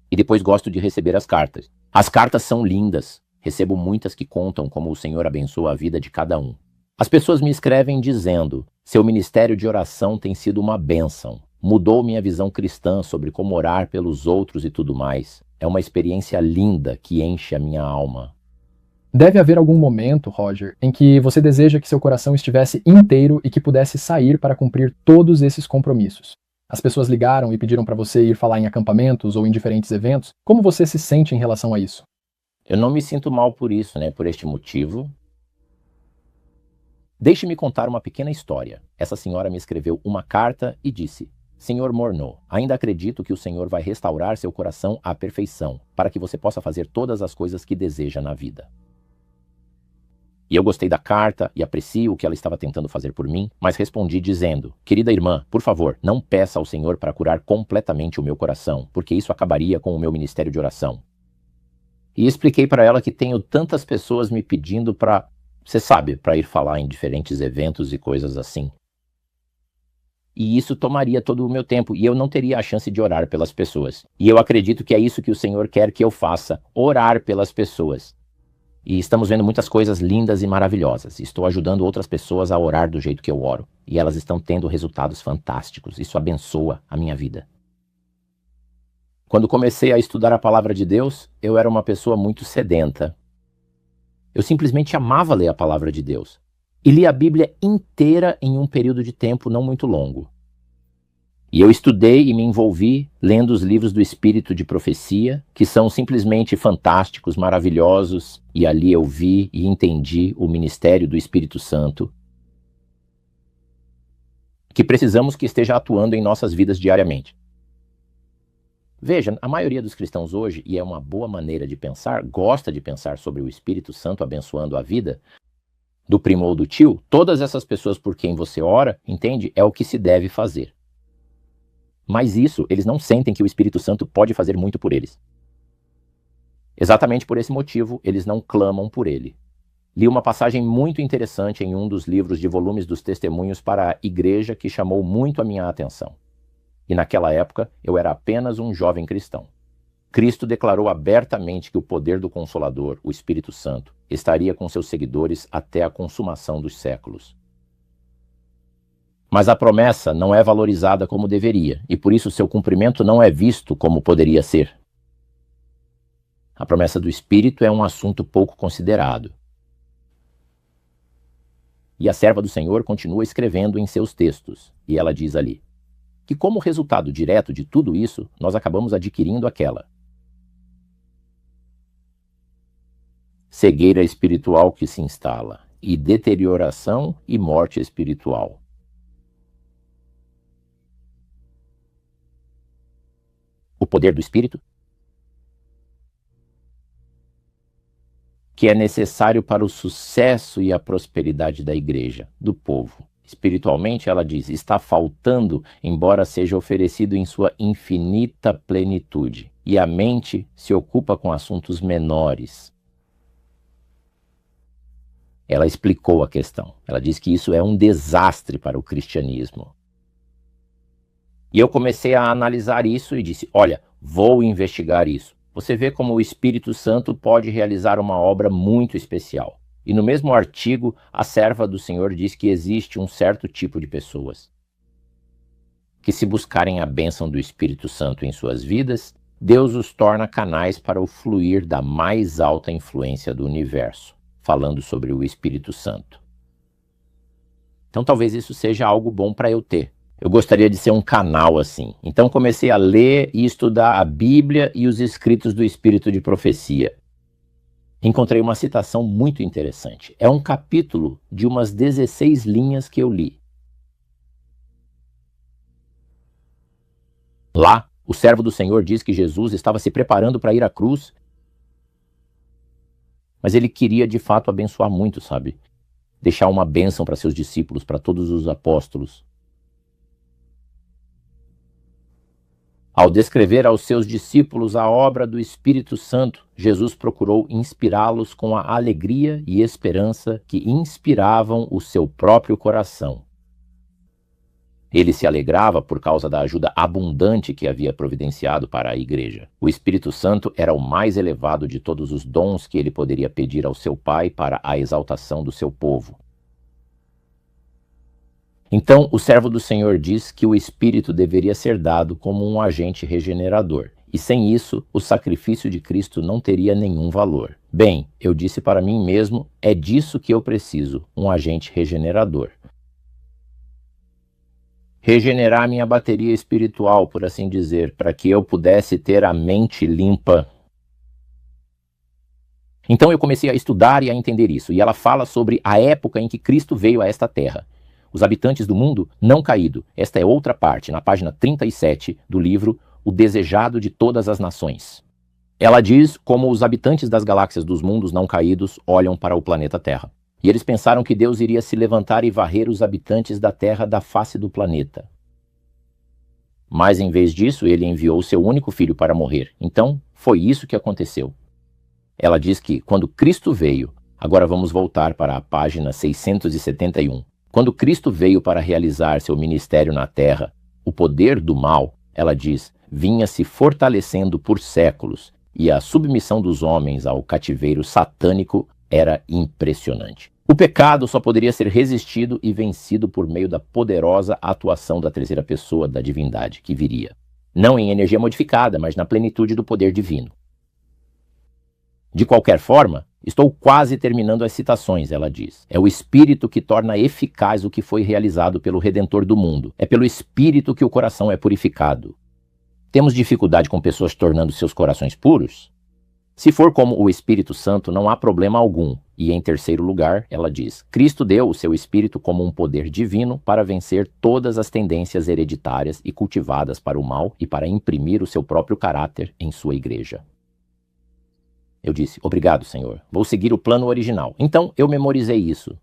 E depois gosto de receber as cartas. As cartas são lindas. Recebo muitas que contam como o Senhor abençoa a vida de cada um. As pessoas me escrevem dizendo: seu ministério de oração tem sido uma bênção. Mudou minha visão cristã sobre como orar pelos outros e tudo mais. É uma experiência linda que enche a minha alma. Deve haver algum momento, Roger, em que você deseja que seu coração estivesse inteiro e que pudesse sair para cumprir todos esses compromissos. As pessoas ligaram e pediram para você ir falar em acampamentos ou em diferentes eventos. Como você se sente em relação a isso? Eu não me sinto mal por isso, por este motivo. Deixe-me contar uma pequena história. Essa senhora me escreveu uma carta e disse: Senhor Morneau, ainda acredito que o Senhor vai restaurar seu coração à perfeição, para que você possa fazer todas as coisas que deseja na vida. E eu gostei da carta e aprecio o que ela estava tentando fazer por mim, mas respondi dizendo: querida irmã, por favor, não peça ao Senhor para curar completamente o meu coração, porque isso acabaria com o meu ministério de oração. E expliquei para ela que tenho tantas pessoas me pedindo para, você sabe, para ir falar em diferentes eventos e coisas assim. E isso tomaria todo o meu tempo, e eu não teria a chance de orar pelas pessoas. E eu acredito que é isso que o Senhor quer que eu faça, orar pelas pessoas. E estamos vendo muitas coisas lindas e maravilhosas. Estou ajudando outras pessoas a orar do jeito que eu oro. E elas estão tendo resultados fantásticos. Isso abençoa a minha vida. Quando comecei a estudar a palavra de Deus, eu era uma pessoa muito sedenta. Eu simplesmente amava ler a palavra de Deus. E li a Bíblia inteira em um período de tempo não muito longo. E eu estudei e me envolvi lendo os livros do Espírito de Profecia, que são simplesmente fantásticos, maravilhosos, e ali eu vi e entendi o ministério do Espírito Santo, que precisamos que esteja atuando em nossas vidas diariamente. Veja, a maioria dos cristãos hoje, e é uma boa maneira de pensar, gosta de pensar sobre o Espírito Santo abençoando a vida do primo ou do tio. Todas essas pessoas por quem você ora, entende? É o que se deve fazer. Mas isso, eles não sentem que o Espírito Santo pode fazer muito por eles. Exatamente por esse motivo, eles não clamam por ele. Li uma passagem muito interessante em um dos livros de volumes dos testemunhos para a igreja que chamou muito a minha atenção. E naquela época, eu era apenas um jovem cristão. Cristo declarou abertamente que o poder do Consolador, o Espírito Santo, estaria com seus seguidores até a consumação dos séculos. Mas a promessa não é valorizada como deveria, e por isso seu cumprimento não é visto como poderia ser. A promessa do Espírito é um assunto pouco considerado. E a serva do Senhor continua escrevendo em seus textos, e ela diz ali que como resultado direto de tudo isso, nós acabamos adquirindo aquela cegueira espiritual que se instala, e deterioração e morte espiritual. O poder do Espírito, que é necessário para o sucesso e a prosperidade da igreja, do povo. Espiritualmente, ela diz, está faltando, embora seja oferecido em sua infinita plenitude. E a mente se ocupa com assuntos menores. Ela explicou a questão. Ela diz que isso é um desastre para o cristianismo. E eu comecei a analisar isso e disse, olha, vou investigar isso. Você vê como o Espírito Santo pode realizar uma obra muito especial. E no mesmo artigo, a serva do Senhor diz que existe um certo tipo de pessoas que, se buscarem a bênção do Espírito Santo em suas vidas, Deus os torna canais para o fluir da mais alta influência do universo, falando sobre o Espírito Santo. Então talvez isso seja algo bom para eu ter. Eu gostaria de ser um canal assim. Então comecei a ler e estudar a Bíblia e os escritos do Espírito de Profecia. Encontrei uma citação muito interessante. É um capítulo de umas 16 linhas que eu li. Lá, o servo do Senhor diz que Jesus estava se preparando para ir à cruz, mas ele queria de fato abençoar muito, sabe? Deixar uma bênção para seus discípulos, para todos os apóstolos. Ao descrever aos seus discípulos a obra do Espírito Santo, Jesus procurou inspirá-los com a alegria e esperança que inspiravam o seu próprio coração. Ele se alegrava por causa da ajuda abundante que havia providenciado para a igreja. O Espírito Santo era o mais elevado de todos os dons que ele poderia pedir ao seu Pai para a exaltação do seu povo. Então, o servo do Senhor diz que o Espírito deveria ser dado como um agente regenerador, e sem isso, o sacrifício de Cristo não teria nenhum valor. Bem, eu disse para mim mesmo, é disso que eu preciso, um agente regenerador. Regenerar minha bateria espiritual, por assim dizer, para que eu pudesse ter a mente limpa. Então eu comecei a estudar e a entender isso, e ela fala sobre a época em que Cristo veio a esta terra. Os habitantes do mundo não caído. Esta é outra parte, na página 37 do livro O Desejado de Todas as Nações. Ela diz como os habitantes das galáxias dos mundos não caídos olham para o planeta Terra. E eles pensaram que Deus iria se levantar e varrer os habitantes da Terra da face do planeta. Mas em vez disso, ele enviou seu único filho para morrer. Então, foi isso que aconteceu. Ela diz que, quando Cristo veio, agora vamos voltar para a página 671. Quando Cristo veio para realizar seu ministério na Terra, o poder do mal, ela diz, vinha se fortalecendo por séculos, e a submissão dos homens ao cativeiro satânico era impressionante. O pecado só poderia ser resistido e vencido por meio da poderosa atuação da terceira pessoa da divindade que viria. Não em energia modificada, mas na plenitude do poder divino. De qualquer forma, estou quase terminando as citações, ela diz. É o Espírito que torna eficaz o que foi realizado pelo Redentor do mundo. É pelo Espírito que o coração é purificado. Temos dificuldade com pessoas tornando seus corações puros? Se for como o Espírito Santo, não há problema algum. E em terceiro lugar, ela diz, Cristo deu o seu Espírito como um poder divino para vencer todas as tendências hereditárias e cultivadas para o mal e para imprimir o seu próprio caráter em sua igreja. Eu disse, obrigado, Senhor. Vou seguir o plano original. Então, eu memorizei isso.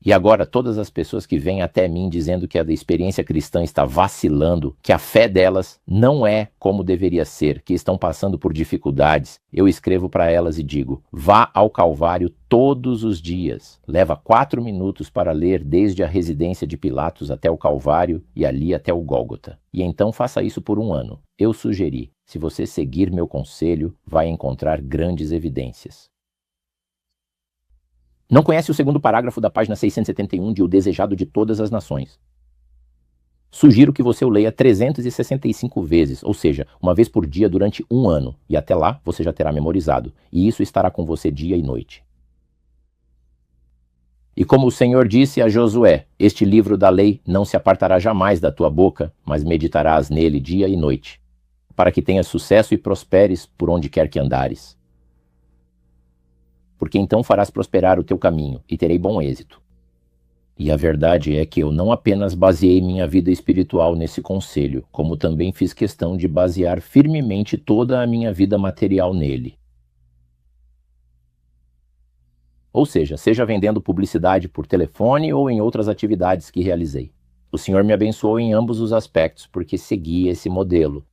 E agora, todas as pessoas que vêm até mim dizendo que a experiência cristã está vacilando, que a fé delas não é como deveria ser, que estão passando por dificuldades, eu escrevo para elas e digo, vá ao Calvário todos os dias. Leva 4 minutos para ler desde a residência de Pilatos até o Calvário e ali até o Gólgota. E então faça isso por 1 ano. Eu sugeri, se você seguir meu conselho, vai encontrar grandes evidências. Não conhece o segundo parágrafo da página 671 de O Desejado de Todas as Nações? Sugiro que você o leia 365 vezes, ou seja, uma vez por dia durante 1 ano, e até lá você já terá memorizado, e isso estará com você dia e noite. E como o Senhor disse a Josué, este livro da lei não se apartará jamais da tua boca, mas meditarás nele dia e noite, para que tenhas sucesso e prosperes por onde quer que andares. Porque então farás prosperar o teu caminho e terei bom êxito. E a verdade é que eu não apenas baseei minha vida espiritual nesse conselho, como também fiz questão de basear firmemente toda a minha vida material nele. Ou seja vendendo publicidade por telefone ou em outras atividades que realizei. O Senhor me abençoou em ambos os aspectos porque segui esse modelo.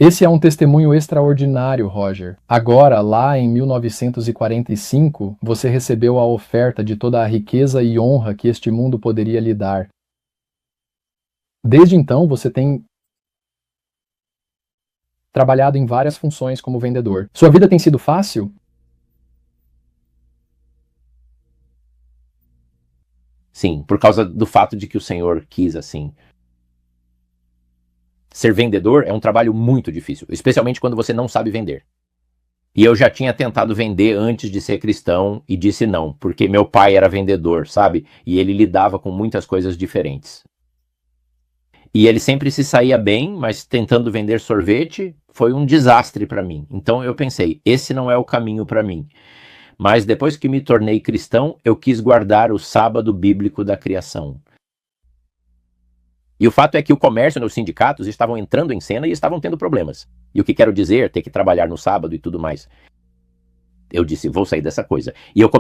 Esse é um testemunho extraordinário, Roger. Agora, lá em 1945, você recebeu a oferta de toda a riqueza e honra que este mundo poderia lhe dar. Desde então, você tem trabalhado em várias funções como vendedor. Sua vida tem sido fácil? Sim, por causa do fato de que o Senhor quis assim. Ser vendedor é um trabalho muito difícil, especialmente quando você não sabe vender. E eu já tinha tentado vender antes de ser cristão e disse não, porque meu pai era vendedor, sabe? E ele lidava com muitas coisas diferentes. E ele sempre se saía bem, mas tentando vender sorvete foi um desastre para mim. Então eu pensei, esse não é o caminho para mim. Mas depois que me tornei cristão, eu quis guardar o sábado bíblico da criação. E o fato é que o comércio e os sindicatos estavam entrando em cena e estavam tendo problemas. E o que quero dizer, ter que trabalhar no sábado e tudo mais. Eu disse, vou sair dessa coisa. E eu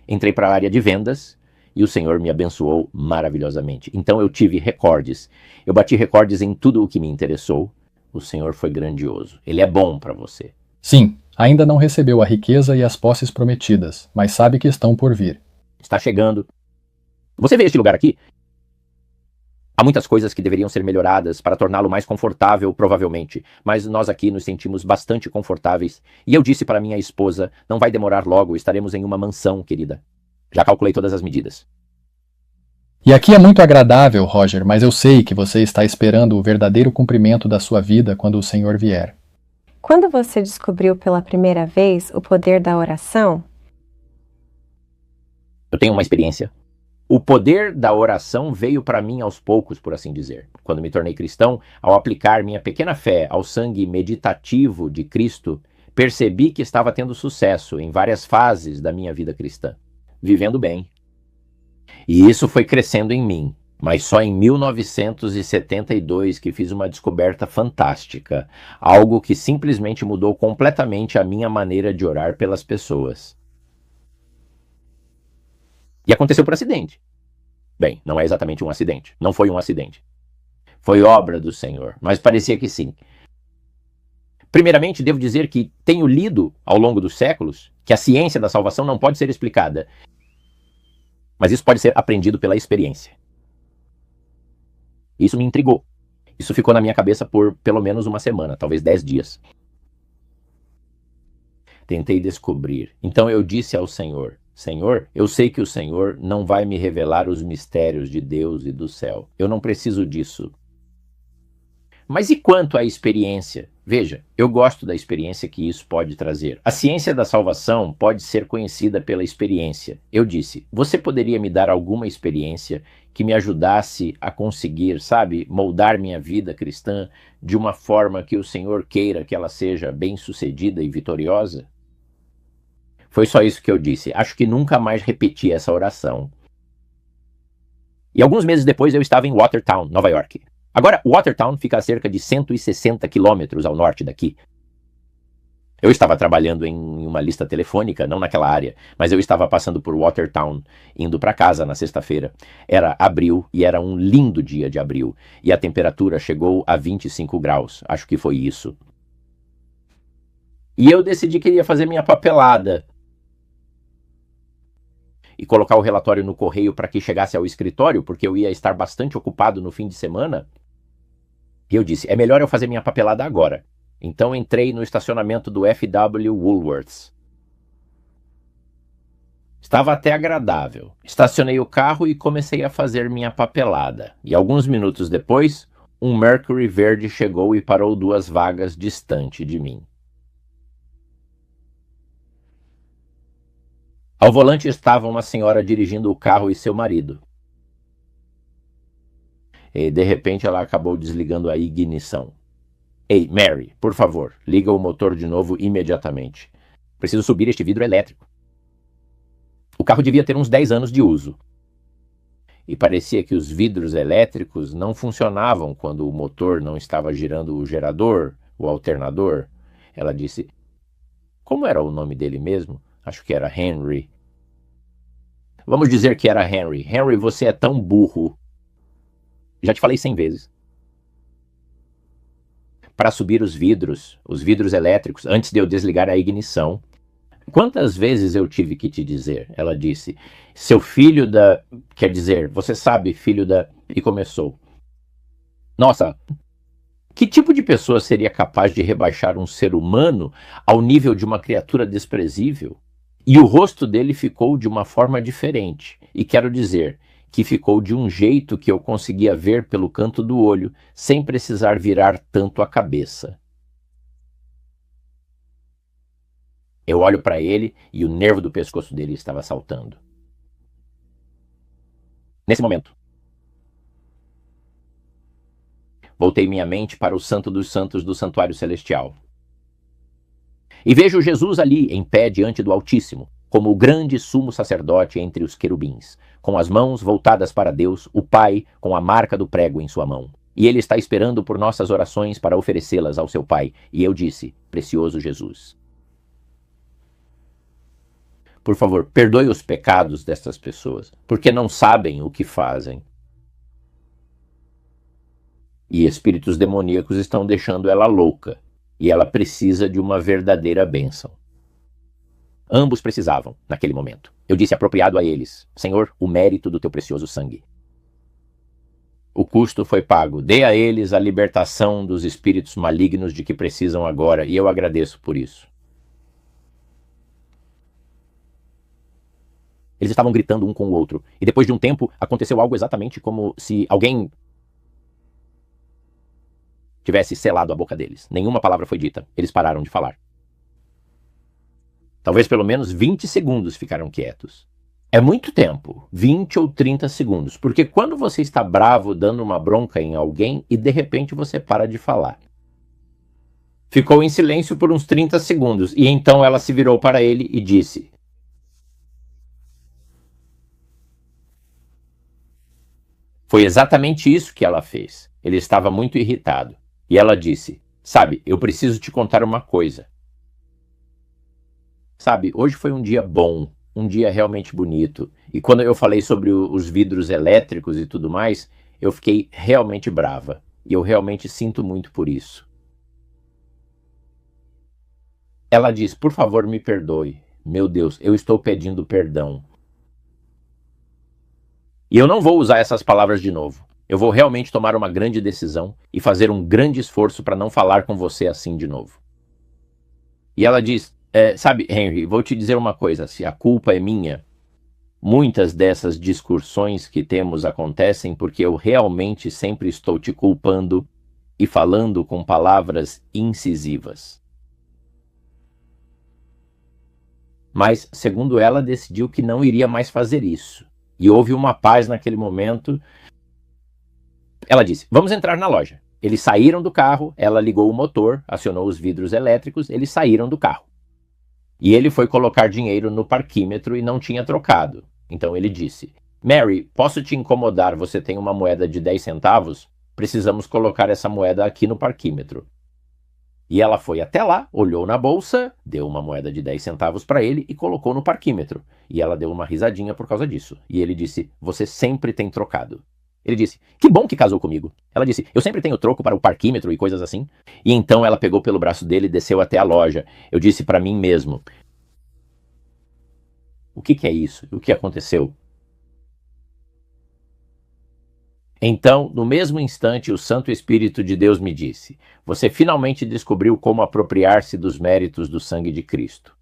entrei para a área de vendas e o Senhor me abençoou maravilhosamente. Então eu tive recordes. Eu bati recordes em tudo o que me interessou. O Senhor foi grandioso. Ele é bom para você. Sim, ainda não recebeu a riqueza e as posses prometidas, mas sabe que estão por vir. Está chegando. Você vê este lugar aqui? Há muitas coisas que deveriam ser melhoradas para torná-lo mais confortável, provavelmente, mas nós aqui nos sentimos bastante confortáveis. E eu disse para minha esposa, não vai demorar logo, estaremos em uma mansão, querida. Já calculei todas as medidas. E aqui é muito agradável, Roger, mas eu sei que você está esperando o verdadeiro cumprimento da sua vida quando o Senhor vier. Quando você descobriu pela primeira vez o poder da oração? Eu tenho uma experiência. O poder da oração veio para mim aos poucos, por assim dizer. Quando me tornei cristão, ao aplicar minha pequena fé ao sangue meditativo de Cristo, percebi que estava tendo sucesso em várias fases da minha vida cristã, vivendo bem. E isso foi crescendo em mim, mas só em 1972 que fiz uma descoberta fantástica, algo que simplesmente mudou completamente a minha maneira de orar pelas pessoas. E aconteceu por acidente. Bem, não é exatamente um acidente. Não foi um acidente. Foi obra do Senhor, mas parecia que sim. Primeiramente, devo dizer que tenho lido ao longo dos séculos que a ciência da salvação não pode ser explicada. Mas isso pode ser aprendido pela experiência. Isso me intrigou. Isso ficou na minha cabeça por pelo menos uma semana, talvez 10 dias. Tentei descobrir. Então eu disse ao Senhor, Senhor, eu sei que o Senhor não vai me revelar os mistérios de Deus e do céu. Eu não preciso disso. Mas e quanto à experiência? Veja, eu gosto da experiência que isso pode trazer. A ciência da salvação pode ser conhecida pela experiência. Eu disse, você poderia me dar alguma experiência que me ajudasse a conseguir, sabe, moldar minha vida cristã de uma forma que o Senhor queira que ela seja bem-sucedida e vitoriosa? Foi só isso que eu disse. Acho que nunca mais repeti essa oração. E alguns meses depois eu estava em Watertown, Nova York. Agora, Watertown fica a cerca de 160 quilômetros ao norte daqui. Eu estava trabalhando em uma lista telefônica, não naquela área, mas eu estava passando por Watertown, indo para casa na sexta-feira. Era abril e era um lindo dia de abril. E a temperatura chegou a 25 graus. Acho que foi isso. E eu decidi que iria fazer minha papelada e colocar o relatório no correio para que chegasse ao escritório, porque eu ia estar bastante ocupado no fim de semana. E eu disse, é melhor eu fazer minha papelada agora. Então entrei no estacionamento do FW Woolworths. Estava até agradável. Estacionei o carro e comecei a fazer minha papelada. E alguns minutos depois, um Mercury verde chegou e parou 2 vagas distante de mim. Ao volante estava uma senhora dirigindo o carro e seu marido. E de repente ela acabou desligando a ignição. Ei, Mary, por favor, liga o motor de novo imediatamente. Preciso subir este vidro elétrico. O carro devia ter uns 10 anos de uso. E parecia que os vidros elétricos não funcionavam quando o motor não estava girando o gerador, o alternador. Ela disse, como era o nome dele mesmo? Acho que era Henry. Vamos dizer que era Henry. Henry, você é tão burro. Já te falei 100 vezes. Para subir os vidros elétricos, antes de eu desligar a ignição. Quantas vezes eu tive que te dizer? Ela disse, seu filho da... Quer dizer, você sabe, filho da... E começou. Nossa, que tipo de pessoa seria capaz de rebaixar um ser humano ao nível de uma criatura desprezível? E o rosto dele ficou de uma forma diferente. E quero dizer que ficou de um jeito que eu conseguia ver pelo canto do olho, sem precisar virar tanto a cabeça. Eu olho para ele e o nervo do pescoço dele estava saltando. Nesse momento, voltei minha mente para o Santo dos Santos do Santuário Celestial. E vejo Jesus ali, em pé diante do Altíssimo, como o grande sumo sacerdote entre os querubins, com as mãos voltadas para Deus, o Pai, com a marca do prego em sua mão. E ele está esperando por nossas orações para oferecê-las ao seu Pai. E eu disse, precioso Jesus, por favor, perdoe os pecados destas pessoas, porque não sabem o que fazem. E espíritos demoníacos estão deixando ela louca, e ela precisa de uma verdadeira bênção. Ambos precisavam, naquele momento. Eu disse apropriado a eles, Senhor, o mérito do teu precioso sangue. O custo foi pago. Dê a eles a libertação dos espíritos malignos de que precisam agora, e eu agradeço por isso. Eles estavam gritando um com o outro, e depois de um tempo aconteceu algo exatamente como se alguém tivesse selado a boca deles. Nenhuma palavra foi dita. Eles pararam de falar. Talvez pelo menos 20 segundos ficaram quietos. É muito tempo, 20 ou 30 segundos, porque quando você está bravo dando uma bronca em alguém e de repente você para de falar. Ficou em silêncio por uns 30 segundos e então ela se virou para ele e disse: Foi exatamente isso que ela fez. Ele estava muito irritado. E ela disse, sabe, eu preciso te contar uma coisa. Sabe, hoje foi um dia bom, um dia realmente bonito. E quando eu falei sobre os vidros elétricos e tudo mais, eu fiquei realmente brava. E eu realmente sinto muito por isso. Ela disse, por favor, me perdoe. Meu Deus, eu estou pedindo perdão. E eu não vou usar essas palavras de novo. Eu vou realmente tomar uma grande decisão e fazer um grande esforço para não falar com você assim de novo. E ela diz, sabe, Henry, vou te dizer uma coisa, se a culpa é minha, muitas dessas discussões que temos acontecem porque eu realmente sempre estou te culpando e falando com palavras incisivas. Mas, segundo ela, decidiu que não iria mais fazer isso. E houve uma paz naquele momento. Ela disse, vamos entrar na loja. Eles saíram do carro, ela ligou o motor, acionou os vidros elétricos, eles saíram do carro. E ele foi colocar dinheiro no parquímetro e não tinha trocado. Então ele disse, Mary, posso te incomodar, você tem uma moeda de 10 centavos? Precisamos colocar essa moeda aqui no parquímetro. E ela foi até lá, olhou na bolsa, deu uma moeda de 10 centavos para ele e colocou no parquímetro. E ela deu uma risadinha por causa disso. E ele disse, você sempre tem trocado. Ele disse, que bom que casou comigo. Ela disse, eu sempre tenho troco para o parquímetro e coisas assim. E então ela pegou pelo braço dele e desceu até a loja. Eu disse para mim mesmo, o que é isso? O que aconteceu? Então, no mesmo instante, o Santo Espírito de Deus me disse, você finalmente descobriu como apropriar-se dos méritos do sangue de Cristo,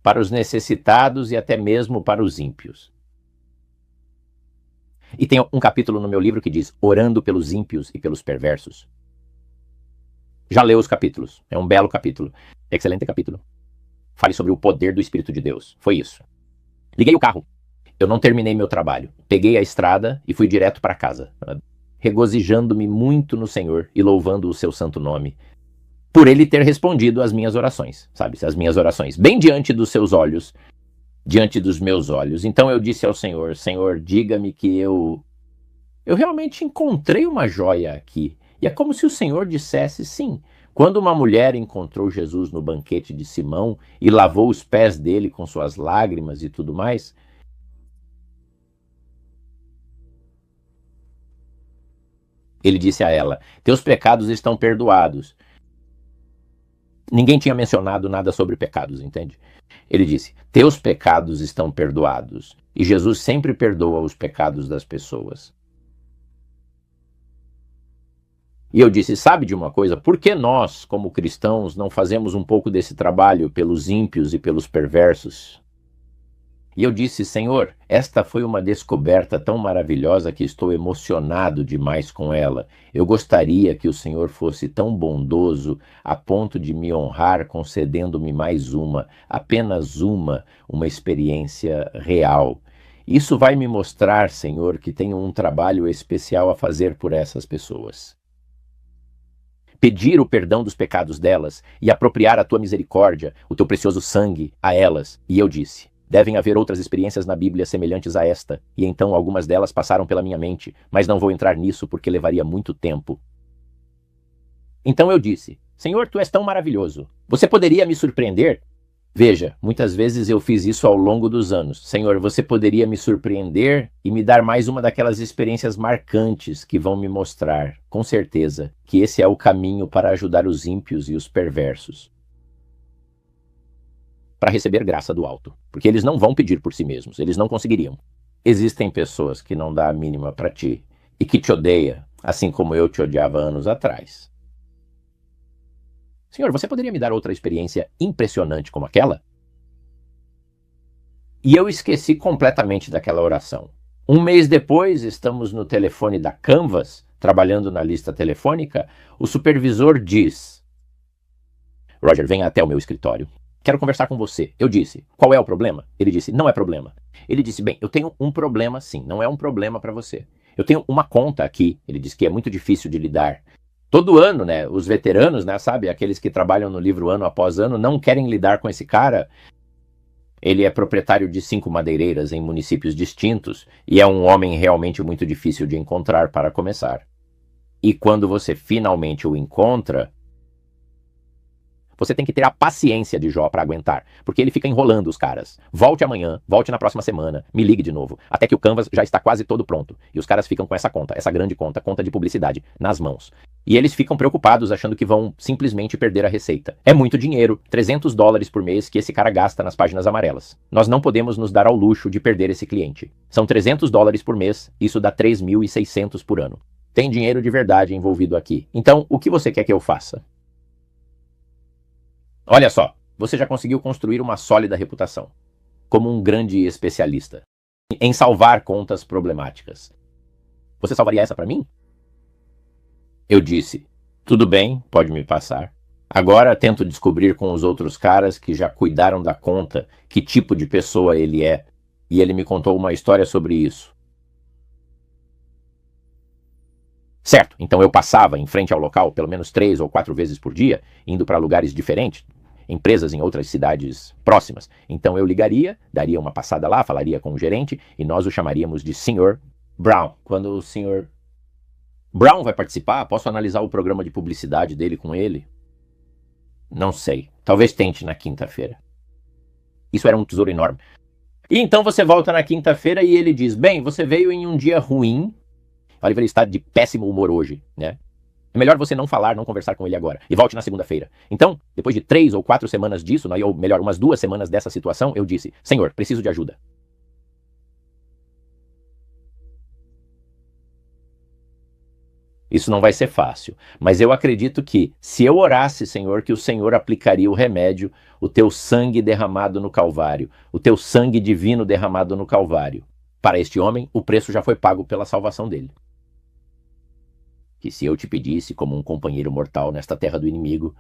para os necessitados e até mesmo para os ímpios. E tem um capítulo no meu livro que diz, orando pelos ímpios e pelos perversos. Já leu os capítulos, é um belo capítulo, excelente capítulo. Fale sobre o poder do Espírito de Deus, foi isso. Liguei o carro. Eu não terminei meu trabalho. Peguei a estrada e fui direto para casa, regozijando-me muito no Senhor e louvando o seu santo nome, por ele ter respondido às minhas orações, sabe? As minhas orações, bem diante dos seus olhos, diante dos meus olhos. Então eu disse ao Senhor, Senhor, diga-me que eu realmente encontrei uma joia aqui. E é como se o Senhor dissesse, sim, quando uma mulher encontrou Jesus no banquete de Simão e lavou os pés dele com suas lágrimas e tudo mais, ele disse a ela, teus pecados estão perdoados. Ninguém tinha mencionado nada sobre pecados, entende? Ele disse, teus pecados estão perdoados. E Jesus sempre perdoa os pecados das pessoas. E eu disse, sabe de uma coisa? Por que nós, como cristãos, não fazemos um pouco desse trabalho pelos ímpios e pelos perversos? E eu disse, Senhor, esta foi uma descoberta tão maravilhosa que estou emocionado demais com ela. Eu gostaria que o Senhor fosse tão bondoso a ponto de me honrar concedendo-me mais apenas uma experiência real. Isso vai me mostrar, Senhor, que tenho um trabalho especial a fazer por essas pessoas. Pedir o perdão dos pecados delas e apropriar a tua misericórdia, o teu precioso sangue, a elas. E eu disse, devem haver outras experiências na Bíblia semelhantes a esta, e então algumas delas passaram pela minha mente, mas não vou entrar nisso porque levaria muito tempo. Então eu disse, Senhor, tu és tão maravilhoso. Você poderia me surpreender? Veja, muitas vezes eu fiz isso ao longo dos anos. Senhor, você poderia me surpreender e me dar mais uma daquelas experiências marcantes que vão me mostrar, com certeza, que esse é o caminho para ajudar os ímpios e os perversos. Para receber graça do alto, porque eles não vão pedir por si mesmos, eles não conseguiriam. Existem pessoas que não dão a mínima para ti e que te odeia, assim como eu te odiava anos atrás. Senhor, você poderia me dar outra experiência impressionante como aquela? E eu esqueci completamente daquela oração. Um mês depois, estamos no telefone da Canvas, trabalhando na lista telefônica, o supervisor diz, Roger, venha até o meu escritório. Quero conversar com você. Eu disse, qual é o problema? Ele disse, não é problema. Ele disse, bem, eu tenho um problema sim, não é um problema para você. Eu tenho uma conta aqui, ele disse que é muito difícil de lidar. Todo ano, né, os veteranos, né, sabe, aqueles que trabalham no livro ano após ano, não querem lidar com esse cara. Ele é proprietário de 5 madeireiras em municípios distintos e é um homem realmente muito difícil de encontrar para começar. E quando você finalmente o encontra, você tem que ter a paciência de Jó para aguentar, porque ele fica enrolando os caras. Volte amanhã, volte na próxima semana, me ligue de novo, até que o Canvas já está quase todo pronto. E os caras ficam com essa conta, essa grande conta, conta de publicidade, nas mãos. E eles ficam preocupados, achando que vão simplesmente perder a receita. É muito dinheiro, $300 por mês que esse cara gasta nas páginas amarelas. Nós não podemos nos dar ao luxo de perder esse cliente. São $300 por mês, isso dá $3.600 por ano. Tem dinheiro de verdade envolvido aqui. Então, o que você quer que eu faça? Olha só, você já conseguiu construir uma sólida reputação, como um grande especialista, em salvar contas problemáticas. Você salvaria essa para mim? Eu disse, tudo bem, pode me passar. Agora tento descobrir com os outros caras que já cuidaram da conta que tipo de pessoa ele é, e ele me contou uma história sobre isso. Certo, então eu passava em frente ao local pelo menos 3 ou 4 vezes por dia, indo para lugares diferentes, empresas em outras cidades próximas. Então eu ligaria, daria uma passada lá, falaria com o gerente e nós o chamaríamos de Sr. Brown. Quando o Sr. Brown vai participar, posso analisar o programa de publicidade dele com ele? Não sei. Talvez tente na quinta-feira. Isso era um tesouro enorme. E então você volta na quinta-feira e ele diz, bem, você veio em um dia ruim. Olha, ele está de péssimo humor hoje, né? É melhor você não falar, não conversar com ele agora. E volte na segunda-feira. Então, depois de 3 ou 4 semanas disso, ou melhor, umas 2 semanas dessa situação, eu disse, Senhor, preciso de ajuda. Isso não vai ser fácil, mas eu acredito que, se eu orasse, Senhor, que o Senhor aplicaria o remédio, o teu sangue derramado no Calvário, o teu sangue divino derramado no Calvário. Para este homem, o preço já foi pago pela salvação dele. Que se eu te pedisse como um companheiro mortal nesta terra do inimigo,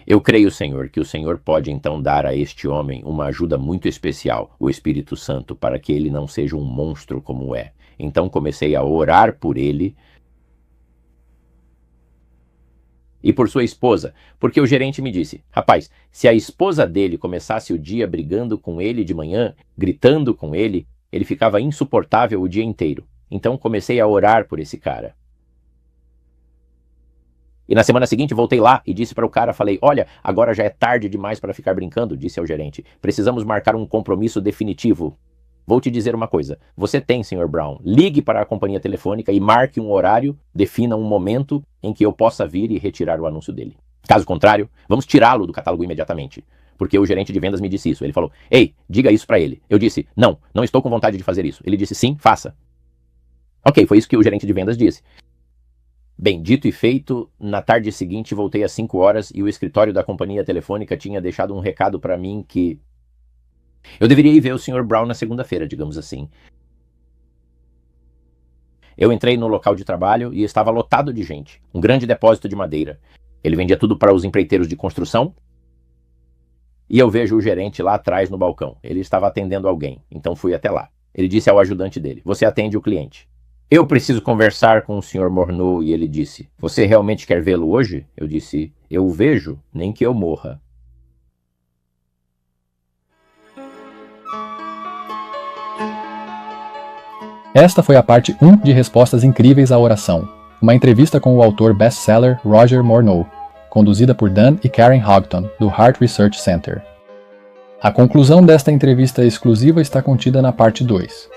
eu creio, Senhor, que o Senhor pode então dar a este homem uma ajuda muito especial, o Espírito Santo, para que ele não seja um monstro como é. Então comecei a orar por ele e por sua esposa, porque o gerente me disse, rapaz, se a esposa dele começasse o dia brigando com ele de manhã, gritando com ele ficava insuportável o dia inteiro. Então comecei a orar por esse cara. E na semana seguinte voltei lá e disse para o cara, falei, olha, agora já é tarde demais para ficar brincando, disse ao gerente. Precisamos marcar um compromisso definitivo. Vou te dizer uma coisa, você tem, Sr. Brown, ligue para a companhia telefônica e marque um horário, defina um momento em que eu possa vir e retirar o anúncio dele. Caso contrário, vamos tirá-lo do catálogo imediatamente. Porque o gerente de vendas me disse isso. Ele falou, ei, diga isso para ele. Eu disse, não estou com vontade de fazer isso. Ele disse, sim, faça. Ok, foi isso que o gerente de vendas disse. Bem, dito e feito, na tarde seguinte voltei às 5 horas e o escritório da companhia telefônica tinha deixado um recado para mim que Eu deveria ir ver o Sr. Brown na segunda-feira, digamos assim. Eu entrei no local de trabalho e estava lotado de gente. Um grande depósito de madeira. Ele vendia tudo para os empreiteiros de construção. E eu vejo o gerente lá atrás no balcão. Ele estava atendendo alguém, então fui até lá. Ele disse ao ajudante dele: "Você atende o cliente." "Eu preciso conversar com o Sr. Morneau." E ele disse: "Você realmente quer vê-lo hoje?" Eu disse: "Eu o vejo, nem que eu morra." Esta foi a parte 1 de Respostas Incríveis à Oração, uma entrevista com o autor best-seller Roger Morneau, conduzida por Dan e Karen Houghton, do Heart Research Center. A conclusão desta entrevista exclusiva está contida na parte 2.